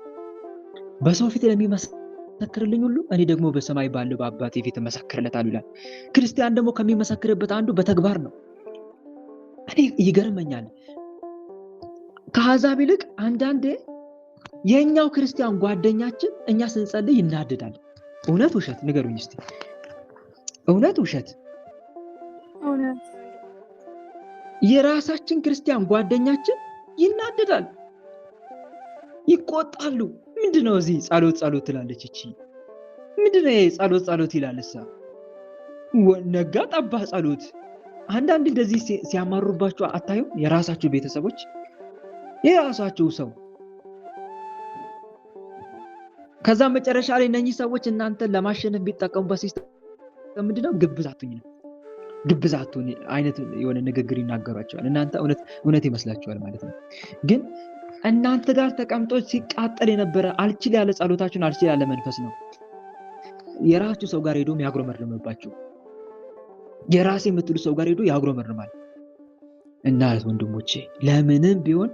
በሰው ፊት ለሚመሰክርልኝ ሁሉ እኔ ደግሞ በሰማይ ባለው በአባቴ ፊት እመሰክርለታለሁ ይላል። ክርስቲያን ደግሞ ከሚመሰክርበት አንዱ በተግባር ነው። እኔ ይገርመኛል። ከአሕዛብ ይልቅ አንዳንዴ የኛው ክርስቲያን ጓደኛችን እኛ ስንጸልይ ይናደዳል። እውነት ውሸት? ንገሩኝ እስቲ። እውነት ውሸት? እውነት። የራሳችን ክርስቲያን ጓደኛችን ይናደዳል፣ ይቆጣሉ። ምንድነው እዚህ ጸሎት ትላለች እቺ? ምንድነው ጸሎት ይላልሳ? ነጋ ጠባ ጸሎት። አንዳንድ እንደዚህ ሲያማሩባችሁ አታዩም? የራሳችሁ ቤተሰቦች፣ የራሳችሁ ሰው። ከዛ መጨረሻ ላይ እነኚህ ሰዎች እናንተን ለማሸነፍ ቢጠቀሙበት ሲስተም ምንድነው? ግብዛቱን አይነት የሆነ ንግግር ይናገሯቸዋል። እናንተ እውነት ይመስላችኋል ማለት ነው። ግን እናንተ ጋር ተቀምጦ ሲቃጠል የነበረ አልችል ያለ ጸሎታችሁን አልችል ያለ መንፈስ ነው የራሳችሁ ሰው ጋር ሄዶ ያጉረመርምባችሁ። የራሴ የምትሉ ሰው ጋር ሄዶ ያጉረመርማል። እናት ወንድሞቼ ለምንም ቢሆን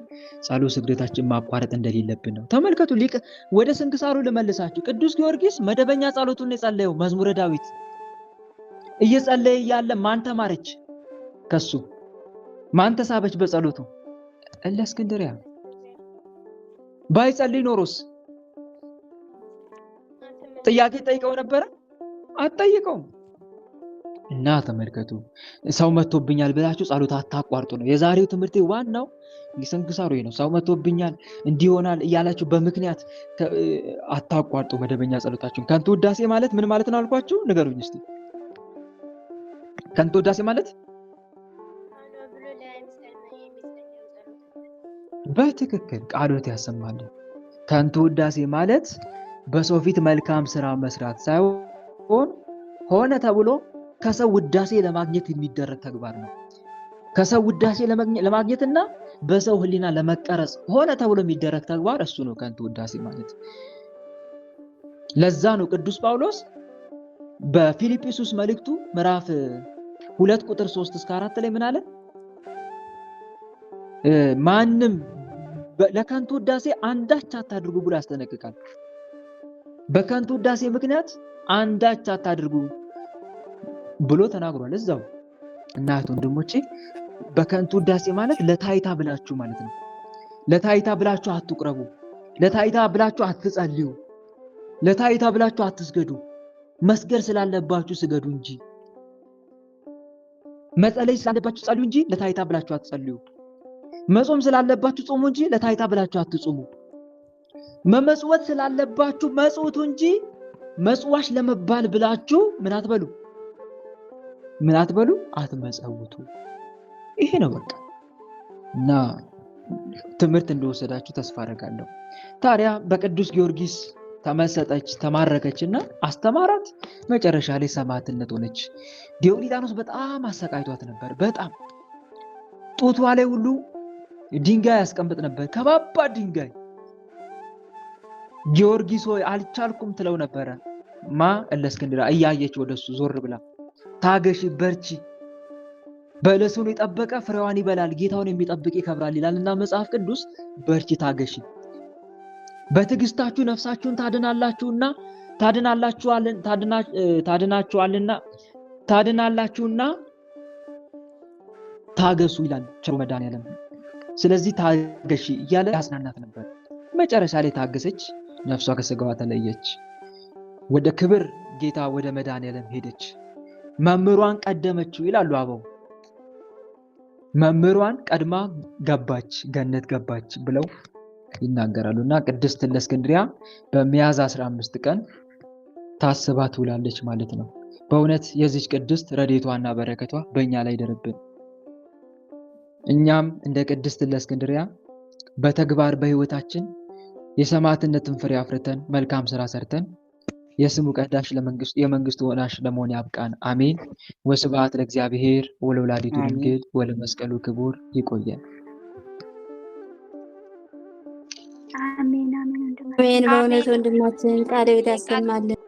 ጸሎት ስግደታችን ማቋረጥ እንደሌለብን ነው። ተመልከቱ፣ ሊቅ ወደ ስንክሳሩ ልመልሳችሁ። ቅዱስ ጊዮርጊስ መደበኛ ጸሎቱን የጸለየው መዝሙረ ዳዊት እየጸለየ ያለ ማን ተማረች ከሱ? ማን ተሳበች በጸሎቱ? እለእስክንድርያ። ባይጸልይ ኖሮስ ጥያቄ ጠይቀው ነበረ? አትጠይቀውም። እና ተመልከቱ፣ ሰው መጥቶብኛል ብላችሁ ጸሎት አታቋርጡ ነው የዛሬው ትምህርቴ። ዋናው ስንክሳሩ ነው። ሰው መጥቶብኛል እንዲሆናል እያላችሁ በምክንያት አታቋርጡ መደበኛ ጸሎታችሁን። ከንቱ ውዳሴ ማለት ምን ማለት ነው አልኳችሁ? ንገሩኝ እስቲ። ከንቱ ውዳሴ ማለት በትክክል ቃሎት ያሰማልን። ከንቱ ውዳሴ ማለት በሰው ፊት መልካም ስራ መስራት ሳይሆን ሆነ ተብሎ ከሰው ውዳሴ ለማግኘት የሚደረግ ተግባር ነው። ከሰው ውዳሴ ለማግኘትና በሰው ህሊና ለመቀረጽ ሆነ ተብሎ የሚደረግ ተግባር እሱ ነው ከንቱ ውዳሴ ማለት። ለዛ ነው ቅዱስ ጳውሎስ በፊልጵስዩስ መልእክቱ ምዕራፍ 2 ቁጥር 3 እስከ 4 ላይ ምን አለ? ማንም ለከንቱ ውዳሴ አንዳች አታድርጉ ብሎ ያስጠነቅቃል። በከንቱ ውዳሴ ምክንያት አንዳች አታድርጉ ብሎ ተናግሯል እዛው። እናት ወንድሞቼ በከንቱ ውዳሴ ማለት ለታይታ ብላችሁ ማለት ነው። ለታይታ ብላችሁ አትቁረቡ፣ ለታይታ ብላችሁ አትጸልዩ፣ ለታይታ ብላችሁ አትስገዱ። መስገድ ስላለባችሁ ስገዱ እንጂ፣ መጸለይ ስላለባችሁ ጸልዩ እንጂ ለታይታ ብላችሁ አትጸልዩ። መጾም ስላለባችሁ ጾሙ እንጂ ለታይታ ብላችሁ አትጾሙ። መመጽወት ስላለባችሁ መጽውቱ እንጂ መጽዋሽ ለመባል ብላችሁ ምን አትበሉ፣ አትመጸውቱ። ይሄ ነው በቃ። እና ትምህርት እንደወሰዳችሁ ተስፋ አደርጋለሁ። ታዲያ በቅዱስ ጊዮርጊስ ተመሰጠች፣ ተማረከችና አስተማራት። መጨረሻ ላይ ሰማዕትነት ሆነች። ዲዮቅልጥያኖስ በጣም አሰቃይቷት ነበር። በጣም ጡቷ ላይ ሁሉ ድንጋይ ያስቀምጥ ነበር፣ ከባባድ ድንጋይ። ጊዮርጊስ ሆይ አልቻልኩም ትለው ነበረ። እለእስክንድርያ እያየች ወደሱ ዞር ብላ ታገሺ፣ በርቺ፣ በለሱን የጠበቀ ፍሬዋን ይበላል፣ ጌታውን የሚጠብቅ ይከብራል ይላልና መጽሐፍ ቅዱስ። በርቺ፣ ታገሺ፣ በትዕግስታችሁ ነፍሳችሁን ታድናላችሁና ታገሱ ይላል ቸሩ መድኃኔዓለም። ስለዚህ ታገሺ እያለ ያጽናናት ነበር። መጨረሻ ላይ ታገሰች፣ ነፍሷ ከስጋዋ ተለየች፣ ወደ ክብር ጌታ ወደ መድኃኔዓለም ሄደች። መምህሯን ቀደመችው ይላሉ አበው። መምህሯን ቀድማ ገባች፣ ገነት ገባች ብለው ይናገራሉና ቅድስት እለእስክንድርያ በሚያዝያ 15 ቀን ታስባ ትውላለች ማለት ነው። በእውነት የዚች ቅድስት ረድኤቷና በረከቷ በእኛ ላይ ይደርብን። እኛም እንደ ቅድስት እለእስክንድርያ በተግባር በሕይወታችን የሰማዕትነትን ፍሬ አፍርተን መልካም ስራ ሰርተን የስሙ ቀዳሽ የመንግስቱ ወራሽ ለመሆን ያብቃን። አሜን። ወስብሐት ለእግዚአብሔር ወለወላዲቱ ድንግል ወለመስቀሉ ክቡር። ይቆየን። አሜን። በእውነት ወንድማችን ቃለ ሕይወት ያሰማልን።